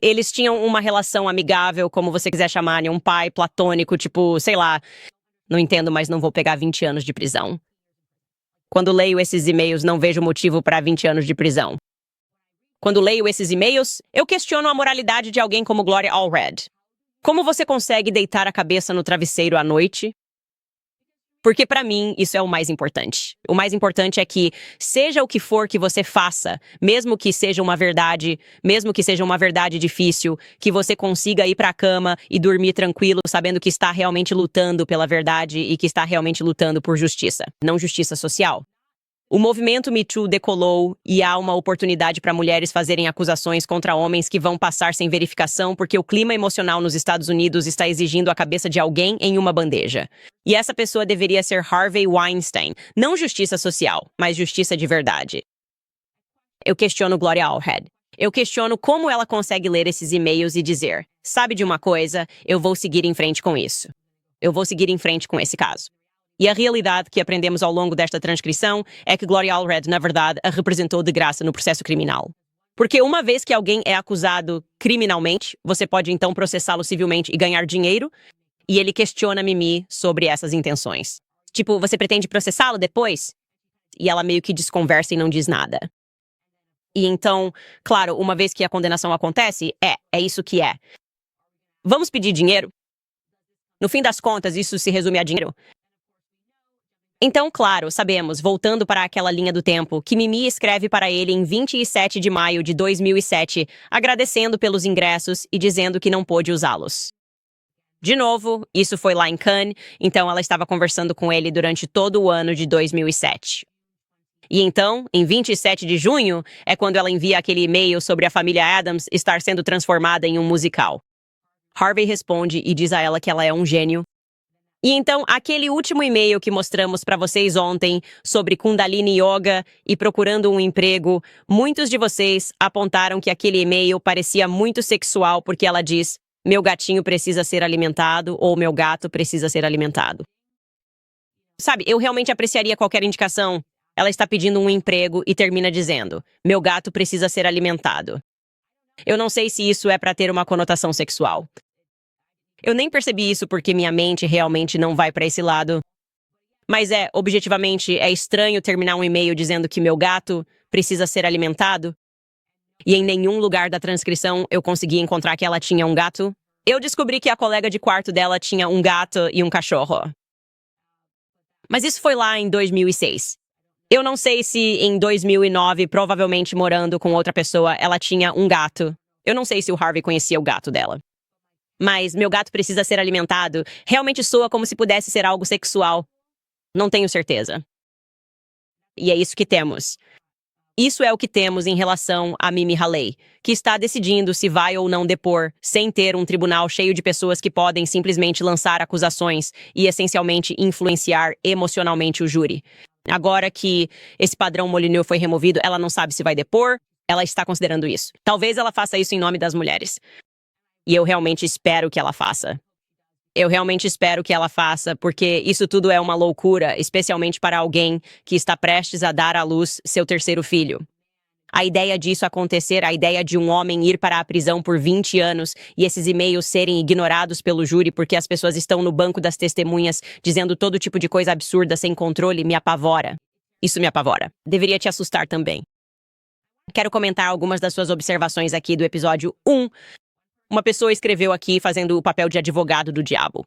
Speaker 1: Eles tinham uma relação amigável, como você quiser chamar, né? Um pai platônico, tipo, sei lá. Não entendo, mas não vou pegar 20 anos de prisão. Quando leio esses e-mails, não vejo motivo para 20 anos de prisão. Quando leio esses e-mails, eu questiono a moralidade de alguém como Gloria Allred. Como você consegue deitar a cabeça no travesseiro à noite? Porque para mim, isso é o mais importante. O mais importante é que, seja o que for que você faça, mesmo que seja uma verdade difícil, que você consiga ir para a cama e dormir tranquilo, sabendo que está realmente lutando pela verdade e que está realmente lutando por justiça, não justiça social. O movimento Me Too decolou e há uma oportunidade para mulheres fazerem acusações contra homens que vão passar sem verificação porque o clima emocional nos Estados Unidos está exigindo a cabeça de alguém em uma bandeja. E essa pessoa deveria ser Harvey Weinstein. Não justiça social, mas justiça de verdade. Eu questiono Gloria Allred. Eu questiono como ela consegue ler esses e-mails e dizer, sabe de uma coisa, eu vou seguir em frente com isso. Eu vou seguir em frente com esse caso. E a realidade que aprendemos ao longo desta transcrição é que Gloria Allred, na verdade, a representou de graça no processo criminal. Porque uma vez que alguém é acusado criminalmente, você pode então processá-lo civilmente e ganhar dinheiro, e ele questiona Mimi sobre essas intenções. Tipo, você pretende processá-lo depois? E ela meio que desconversa e não diz nada. E então, claro, uma vez que a condenação acontece, é isso que é. Vamos pedir dinheiro? No fim das contas, isso se resume a dinheiro. Então, claro, sabemos, voltando para aquela linha do tempo, que Mimi escreve para ele em 27 de maio de 2007, agradecendo pelos ingressos e dizendo que não pôde usá-los. De novo, isso foi lá em Cannes, então ela estava conversando com ele durante todo o ano de 2007. E então, em 27 de junho, é quando ela envia aquele e-mail sobre a família Adams estar sendo transformada em um musical. Harvey responde e diz a ela que ela é um gênio. E então, aquele último e-mail que mostramos para vocês ontem sobre Kundalini Yoga e procurando um emprego, muitos de vocês apontaram que aquele e-mail parecia muito sexual porque ela diz: meu gatinho precisa ser alimentado ou meu gato precisa ser alimentado. Sabe, eu realmente apreciaria qualquer indicação. Ela está pedindo um emprego e termina dizendo: meu gato precisa ser alimentado. Eu não sei se isso é para ter uma conotação sexual. Eu nem percebi isso porque minha mente realmente não vai para esse lado. Mas objetivamente, é estranho terminar um e-mail dizendo que meu gato precisa ser alimentado. E em nenhum lugar da transcrição eu consegui encontrar que ela tinha um gato. Eu descobri que a colega de quarto dela tinha um gato e um cachorro. Mas isso foi lá em 2006. Eu não sei se em 2009, provavelmente morando com outra pessoa, ela tinha um gato. Eu não sei se o Harvey conhecia o gato dela. Mas meu gato precisa ser alimentado realmente soa como se pudesse ser algo sexual. Não tenho certeza. E é isso que temos. Isso é o que temos em relação a Mimi Halley, que está decidindo se vai ou não depor, sem ter um tribunal cheio de pessoas que podem simplesmente lançar acusações e essencialmente influenciar emocionalmente o júri. Agora que esse padrão Molyneux foi removido, ela não sabe se vai depor, ela está considerando isso. Talvez ela faça isso em nome das mulheres. E eu realmente espero que ela faça. Eu realmente espero que ela faça, porque isso tudo é uma loucura, especialmente para alguém que está prestes a dar à luz seu terceiro filho. A ideia disso acontecer, a ideia de um homem ir para a prisão por 20 anos e esses e-mails serem ignorados pelo júri porque as pessoas estão no banco das testemunhas dizendo todo tipo de coisa absurda sem controle, me apavora. Isso me apavora. Deveria te assustar também. Quero comentar algumas das suas observações aqui do episódio 1. Uma pessoa escreveu aqui fazendo o papel de advogado do diabo.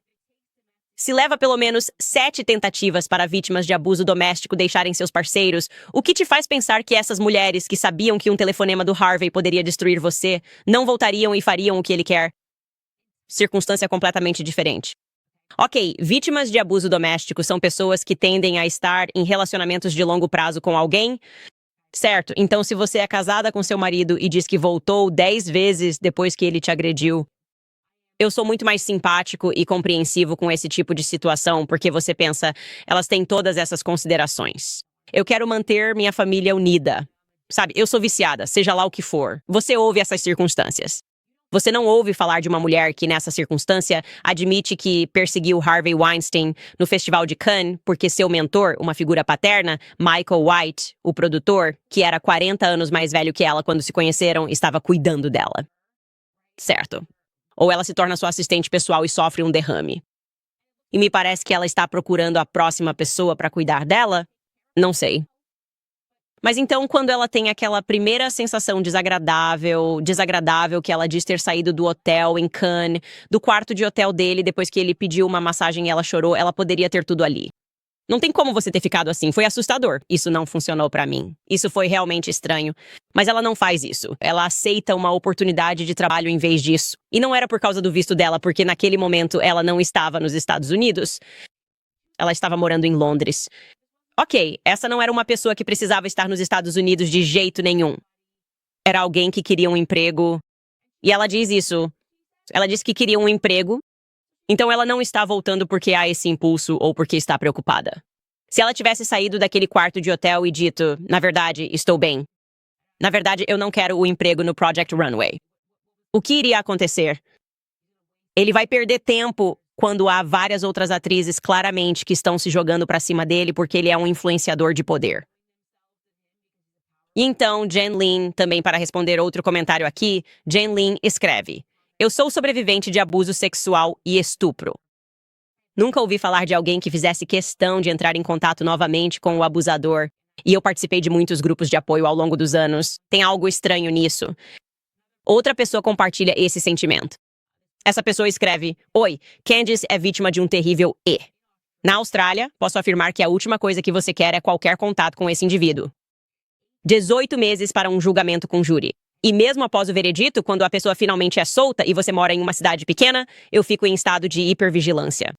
Speaker 1: Se leva pelo menos 7 tentativas para vítimas de abuso doméstico deixarem seus parceiros, o que te faz pensar que essas mulheres que sabiam que um telefonema do Harvey poderia destruir você, não voltariam e fariam o que ele quer? Circunstância completamente diferente. Ok, vítimas de abuso doméstico são pessoas que tendem a estar em relacionamentos de longo prazo com alguém. Certo, então se você é casada com seu marido e diz que voltou 10 vezes depois que ele te agrediu, eu sou muito mais simpático e compreensivo com esse tipo de situação, porque você pensa, elas têm todas essas considerações. Eu quero manter minha família unida. Sabe, eu sou viciada, seja lá o que for. Você ouve essas circunstâncias. Você não ouve falar de uma mulher que, nessa circunstância, admite que perseguiu Harvey Weinstein no Festival de Cannes porque seu mentor, uma figura paterna, Michael White, o produtor, que era 40 anos mais velho que ela quando se conheceram, estava cuidando dela. Certo. Ou ela se torna sua assistente pessoal e sofre um derrame. E me parece que ela está procurando a próxima pessoa para cuidar dela? Não sei. Mas então, quando ela tem aquela primeira sensação desagradável que ela diz ter saído do hotel em Cannes, do quarto de hotel dele depois que ele pediu uma massagem e ela chorou, ela poderia ter tudo ali. Não tem como você ter ficado assim, foi assustador. Isso não funcionou pra mim. Isso foi realmente estranho. Mas ela não faz isso. Ela aceita uma oportunidade de trabalho em vez disso. E não era por causa do visto dela, porque naquele momento ela não estava nos Estados Unidos. Ela estava morando em Londres. Ok, essa não era uma pessoa que precisava estar nos Estados Unidos de jeito nenhum. Era alguém que queria um emprego. E ela diz isso. Ela diz que queria um emprego. Então ela não está voltando porque há esse impulso ou porque está preocupada. Se ela tivesse saído daquele quarto de hotel e dito, na verdade, estou bem. Na verdade, eu não quero o emprego no Project Runway. O que iria acontecer? Ele vai perder tempo quando há várias outras atrizes claramente que estão se jogando pra cima dele porque ele é um influenciador de poder. E então, Jen Lin, também para responder outro comentário aqui, Jen Lin escreve: Eu sou sobrevivente de abuso sexual e estupro. Nunca ouvi falar de alguém que fizesse questão de entrar em contato novamente com o abusador, e eu participei de muitos grupos de apoio ao longo dos anos. Tem algo estranho nisso. Outra pessoa compartilha esse sentimento. Essa pessoa escreve: Oi, Candice é vítima de um terrível E. Na Austrália, posso afirmar que a última coisa que você quer é qualquer contato com esse indivíduo. 18 meses para um julgamento com júri. E mesmo após o veredito, quando a pessoa finalmente é solta e você mora em uma cidade pequena, eu fico em estado de hipervigilância.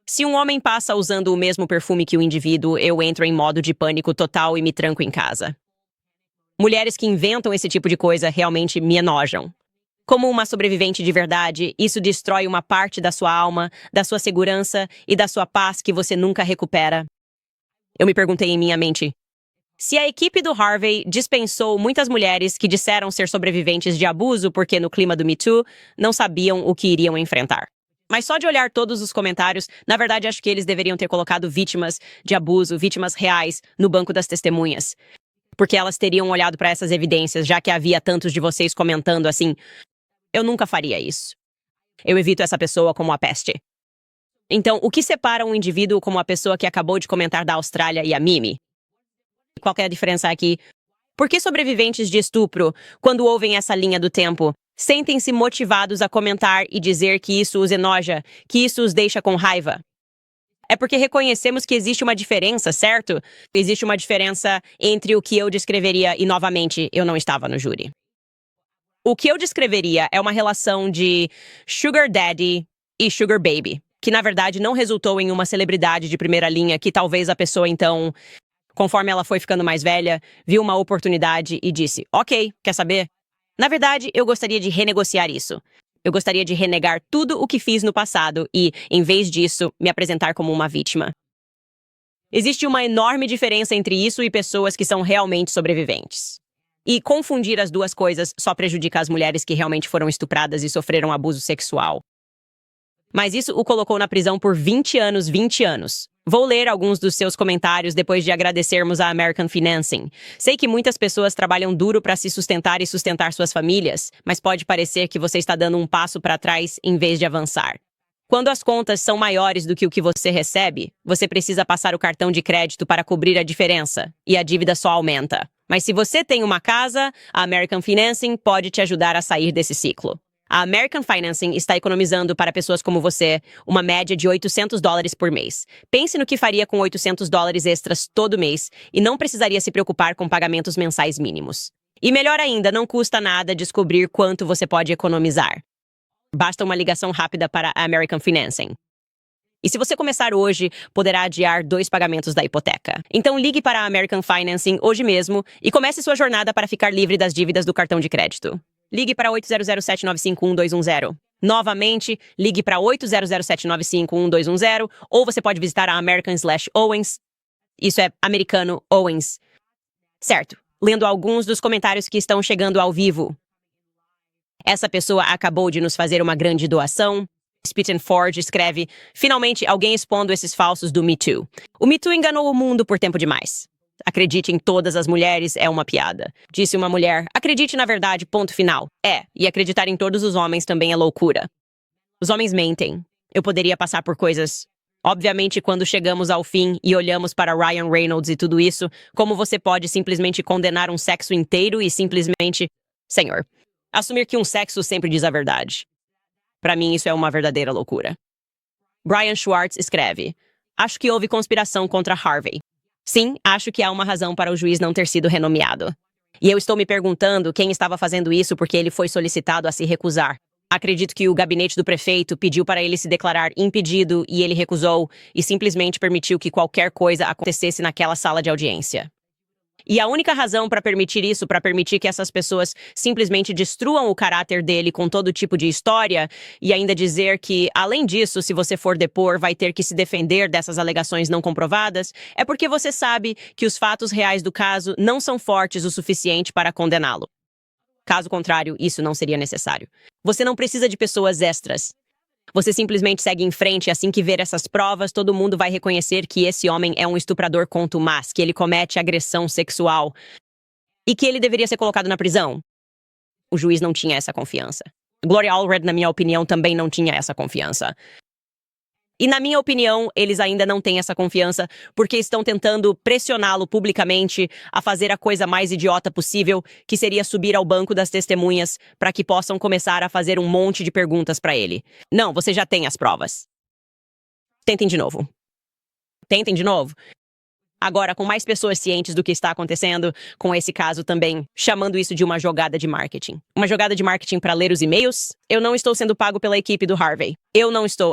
Speaker 1: Se um homem passa usando o mesmo perfume que o indivíduo, eu entro em modo de pânico total e me tranco em casa. Mulheres que inventam esse tipo de coisa realmente me enojam. Como uma sobrevivente de verdade, isso destrói uma parte da sua alma, da sua segurança e da sua paz que você nunca recupera. Eu me perguntei em minha mente: se a equipe do Harvey dispensou muitas mulheres que disseram ser sobreviventes de abuso porque no clima do Me Too não sabiam o que iriam enfrentar. Mas só de olhar todos os comentários, na verdade acho que eles deveriam ter colocado vítimas de abuso, vítimas reais, no banco das testemunhas. Porque elas teriam olhado para essas evidências, já que havia tantos de vocês comentando assim: eu nunca faria isso. Eu evito essa pessoa como a peste. Então, o que separa um indivíduo como a pessoa que acabou de comentar da Austrália e a Mimi? Qual que é a diferença aqui? Por que sobreviventes de estupro, quando ouvem essa linha do tempo, sentem-se motivados a comentar e dizer que isso os enoja, que isso os deixa com raiva? É porque reconhecemos que existe uma diferença, certo? Existe uma diferença entre o que eu descreveria e, novamente, eu não estava no júri. O que eu descreveria é uma relação de sugar daddy e sugar baby, que na verdade não resultou em uma celebridade de primeira linha que talvez a pessoa então, conforme ela foi ficando mais velha, viu uma oportunidade e disse: ok, quer saber? Na verdade, eu gostaria de renegociar isso. Eu gostaria de renegar tudo o que fiz no passado e, em vez disso, me apresentar como uma vítima. Existe uma enorme diferença entre isso e pessoas que são realmente sobreviventes. E confundir as duas coisas só prejudica as mulheres que realmente foram estupradas e sofreram abuso sexual. Mas isso o colocou na prisão por 20 anos, 20 anos. Vou ler alguns dos seus comentários depois de agradecermos a American Financing. Sei que muitas pessoas trabalham duro para se sustentar e sustentar suas famílias, mas pode parecer que você está dando um passo para trás em vez de avançar. Quando as contas são maiores do que o que você recebe, você precisa passar o cartão de crédito para cobrir a diferença, e a dívida só aumenta. Mas se você tem uma casa, a American Financing pode te ajudar a sair desse ciclo. A American Financing está economizando para pessoas como você uma média de $800 por mês. Pense no que faria com $800 extras todo mês e não precisaria se preocupar com pagamentos mensais mínimos. E melhor ainda, não custa nada descobrir quanto você pode economizar. Basta uma ligação rápida para a American Financing. E se você começar hoje, poderá adiar 2 pagamentos da hipoteca. Então ligue para a American Financing hoje mesmo e comece sua jornada para ficar livre das dívidas do cartão de crédito. Ligue para 80079511210. Novamente, ligue para 80079511210 ou você pode visitar a American/Owens. Isso é americano Owens. Certo, lendo alguns dos comentários que estão chegando ao vivo. Essa pessoa acabou de nos fazer uma grande doação. Spitten Ford escreve: finalmente alguém expondo esses falsos do Me Too. O Me Too enganou o mundo por tempo demais. Acredite em todas as mulheres é uma piada. Disse uma mulher: acredite na verdade, ponto final. E acreditar em todos os homens também é loucura. Os homens mentem. Eu poderia passar por coisas... Obviamente, quando chegamos ao fim e olhamos para Ryan Reynolds e tudo isso, como você pode simplesmente condenar um sexo inteiro e simplesmente... Senhor, assumir que um sexo sempre diz a verdade. Para mim, isso é uma verdadeira loucura. Brian Schwartz escreve: acho que houve conspiração contra Harvey. Sim, acho que há uma razão para o juiz não ter sido renomeado. E eu estou me perguntando quem estava fazendo isso porque ele foi solicitado a se recusar. Acredito que o gabinete do prefeito pediu para ele se declarar impedido e ele recusou e simplesmente permitiu que qualquer coisa acontecesse naquela sala de audiência. E a única razão para permitir isso, para permitir que essas pessoas simplesmente destruam o caráter dele com todo tipo de história e ainda dizer que, além disso, se você for depor, vai ter que se defender dessas alegações não comprovadas, é porque você sabe que os fatos reais do caso não são fortes o suficiente para condená-lo. Caso contrário, isso não seria necessário. Você não precisa de pessoas extras. Você simplesmente segue em frente e assim que ver essas provas, todo mundo vai reconhecer que esse homem é um estuprador contumaz, que ele comete agressão sexual e que ele deveria ser colocado na prisão. O juiz não tinha essa confiança. Gloria Allred, na minha opinião, também não tinha essa confiança. E na minha opinião, eles ainda não têm essa confiança porque estão tentando pressioná-lo publicamente a fazer a coisa mais idiota possível, que seria subir ao banco das testemunhas para que possam começar a fazer um monte de perguntas para ele. Não, você já tem as provas. Tentem de novo. Tentem de novo. Agora, com mais pessoas cientes do que está acontecendo, com esse caso também, chamando isso de uma jogada de marketing. Uma jogada de marketing para ler os e-mails? Eu não estou sendo pago pela equipe do Harvey.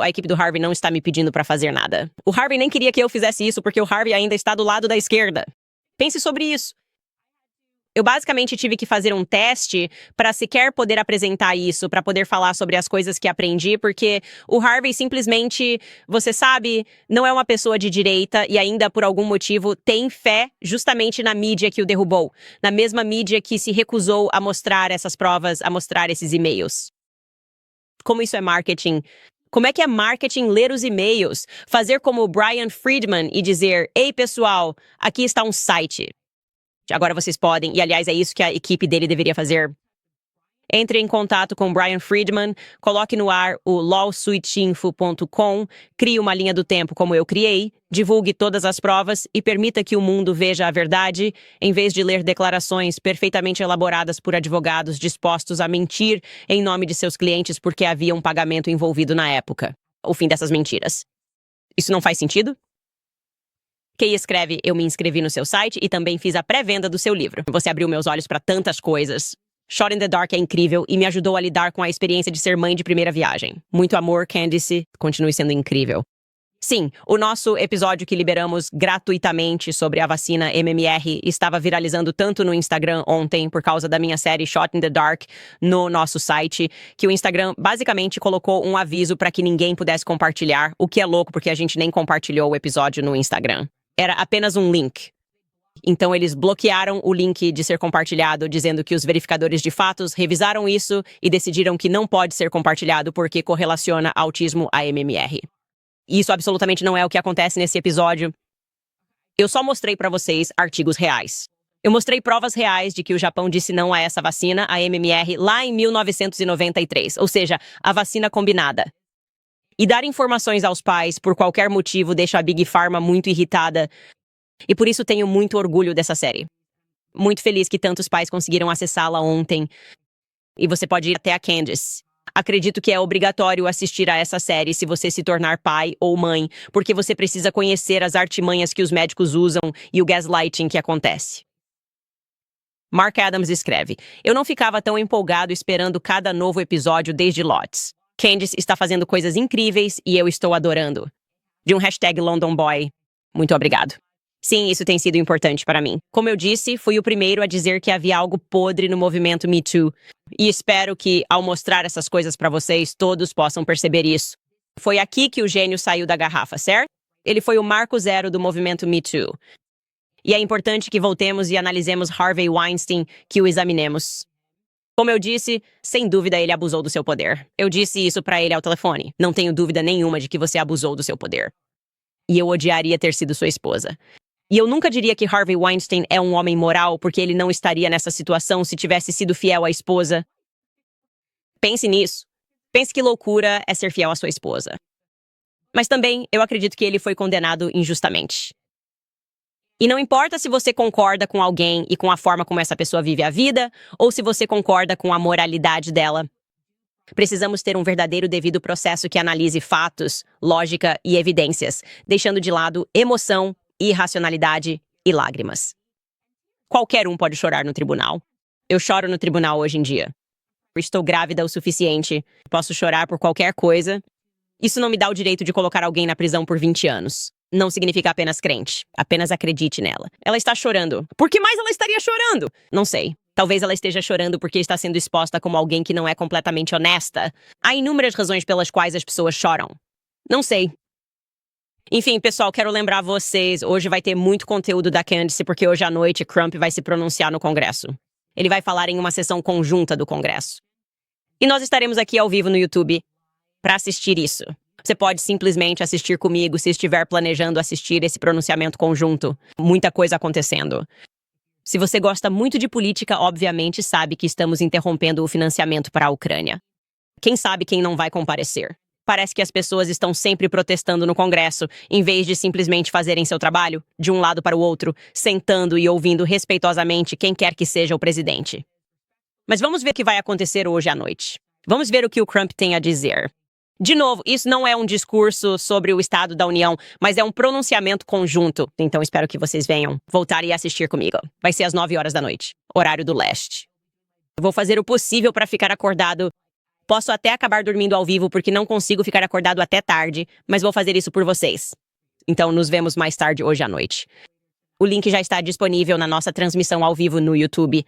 Speaker 1: A equipe do Harvey não está me pedindo para fazer nada. O Harvey nem queria que eu fizesse isso porque o Harvey ainda está do lado da esquerda. Pense sobre isso. Eu basicamente tive que fazer um teste para sequer poder apresentar isso, para poder falar sobre as coisas que aprendi, porque o Harvey simplesmente, você sabe, não é uma pessoa de direita e ainda por algum motivo tem fé justamente na mídia que o derrubou, na mesma mídia que se recusou a mostrar essas provas, a mostrar esses e-mails. Como isso é marketing? Como é que é marketing ler os e-mails, fazer como o Brian Friedman e dizer, ei pessoal, aqui está um site. Agora vocês podem, e aliás é isso que a equipe dele deveria fazer. Entre em contato com Brian Friedman, coloque no ar o lawsuitinfo.com, crie uma linha do tempo como eu criei, divulgue todas as provas e permita que o mundo veja a verdade, em vez de ler declarações perfeitamente elaboradas por advogados dispostos a mentir em nome de seus clientes porque havia um pagamento envolvido na época. O fim dessas mentiras. Isso não faz sentido? Kay escreve, eu me inscrevi no seu site e também fiz a pré-venda do seu livro. Você abriu meus olhos para tantas coisas. Shot in the Dark é incrível e me ajudou a lidar com a experiência de ser mãe de primeira viagem. Muito amor, Candice. Continue sendo incrível. Sim, o nosso episódio que liberamos gratuitamente sobre a vacina MMR estava viralizando tanto no Instagram ontem, por causa da minha série Shot in the Dark, no nosso site, que o Instagram basicamente colocou um aviso para que ninguém pudesse compartilhar, o que é louco porque a gente nem compartilhou o episódio no Instagram. Era apenas um link. Então eles bloquearam o link de ser compartilhado, dizendo que os verificadores de fatos revisaram isso e decidiram que não pode ser compartilhado porque correlaciona autismo a MMR. E isso absolutamente não é o que acontece nesse episódio. Eu só mostrei para vocês artigos reais. Eu mostrei provas reais de que o Japão disse não a essa vacina, a MMR, lá em 1993, ou seja, a vacina combinada. E dar informações aos pais, por qualquer motivo, deixa a Big Pharma muito irritada. E por isso tenho muito orgulho dessa série. Muito feliz que tantos pais conseguiram acessá-la ontem. E você pode ir até a Candice. Acredito que é obrigatório assistir a essa série se você se tornar pai ou mãe, porque você precisa conhecer as artimanhas que os médicos usam e o gaslighting que acontece. Mark Adams escreve, eu não ficava tão empolgado esperando cada novo episódio desde Lots. Candice está fazendo coisas incríveis e eu estou adorando. De um hashtag London Boy. Muito obrigado. Sim, isso tem sido importante para mim. Como eu disse, fui o primeiro a dizer que havia algo podre no movimento Me Too. E espero que, ao mostrar essas coisas para vocês, todos possam perceber isso. Foi aqui que o gênio saiu da garrafa, certo? Ele foi o marco zero do movimento Me Too. E é importante que voltemos e analisemos Harvey Weinstein, que o examinemos. Como eu disse, sem dúvida ele abusou do seu poder. Eu disse isso para ele ao telefone. Não tenho dúvida nenhuma de que você abusou do seu poder. E eu odiaria ter sido sua esposa. E eu nunca diria que Harvey Weinstein é um homem moral porque ele não estaria nessa situação se tivesse sido fiel à esposa. Pense nisso. Pense que loucura é ser fiel à sua esposa. Mas também eu acredito que ele foi condenado injustamente. E não importa se você concorda com alguém e com a forma como essa pessoa vive a vida, ou se você concorda com a moralidade dela. Precisamos ter um verdadeiro devido processo que analise fatos, lógica e evidências, deixando de lado emoção, irracionalidade e lágrimas. Qualquer um pode chorar no tribunal. Eu choro no tribunal hoje em dia. Estou grávida o suficiente, posso chorar por qualquer coisa. Isso não me dá o direito de colocar alguém na prisão por 20 anos. Não significa apenas crente. Apenas acredite nela. Ela está chorando. Por que mais ela estaria chorando? Não sei. Talvez ela esteja chorando porque está sendo exposta como alguém que não é completamente honesta. Há inúmeras razões pelas quais as pessoas choram. Não sei. Enfim, pessoal, quero lembrar vocês, hoje vai ter muito conteúdo da Candice, porque hoje à noite Trump vai se pronunciar no Congresso. Ele vai falar em uma sessão conjunta do Congresso. E nós estaremos aqui ao vivo no YouTube. para assistir isso. Você pode simplesmente assistir comigo se estiver planejando assistir esse pronunciamento conjunto. Muita coisa acontecendo. Se você gosta muito de política, obviamente sabe que estamos interrompendo o financiamento para a Ucrânia. Quem sabe quem não vai comparecer? Parece que as pessoas estão sempre protestando no Congresso, em vez de simplesmente fazerem seu trabalho, de um lado para o outro, sentando e ouvindo respeitosamente quem quer que seja o presidente. Mas vamos ver o que vai acontecer hoje à noite. Vamos ver o que o Trump tem a dizer. De novo, isso não é um discurso sobre o Estado da União, mas é um pronunciamento conjunto. Então espero que vocês venham voltar e assistir comigo. Vai ser às 9 horas da noite, horário do leste. Eu vou fazer o possível para ficar acordado. Posso até acabar dormindo ao vivo porque não consigo ficar acordado até tarde, mas vou fazer isso por vocês. Então nos vemos mais tarde hoje à noite. O link já está disponível na nossa transmissão ao vivo no YouTube.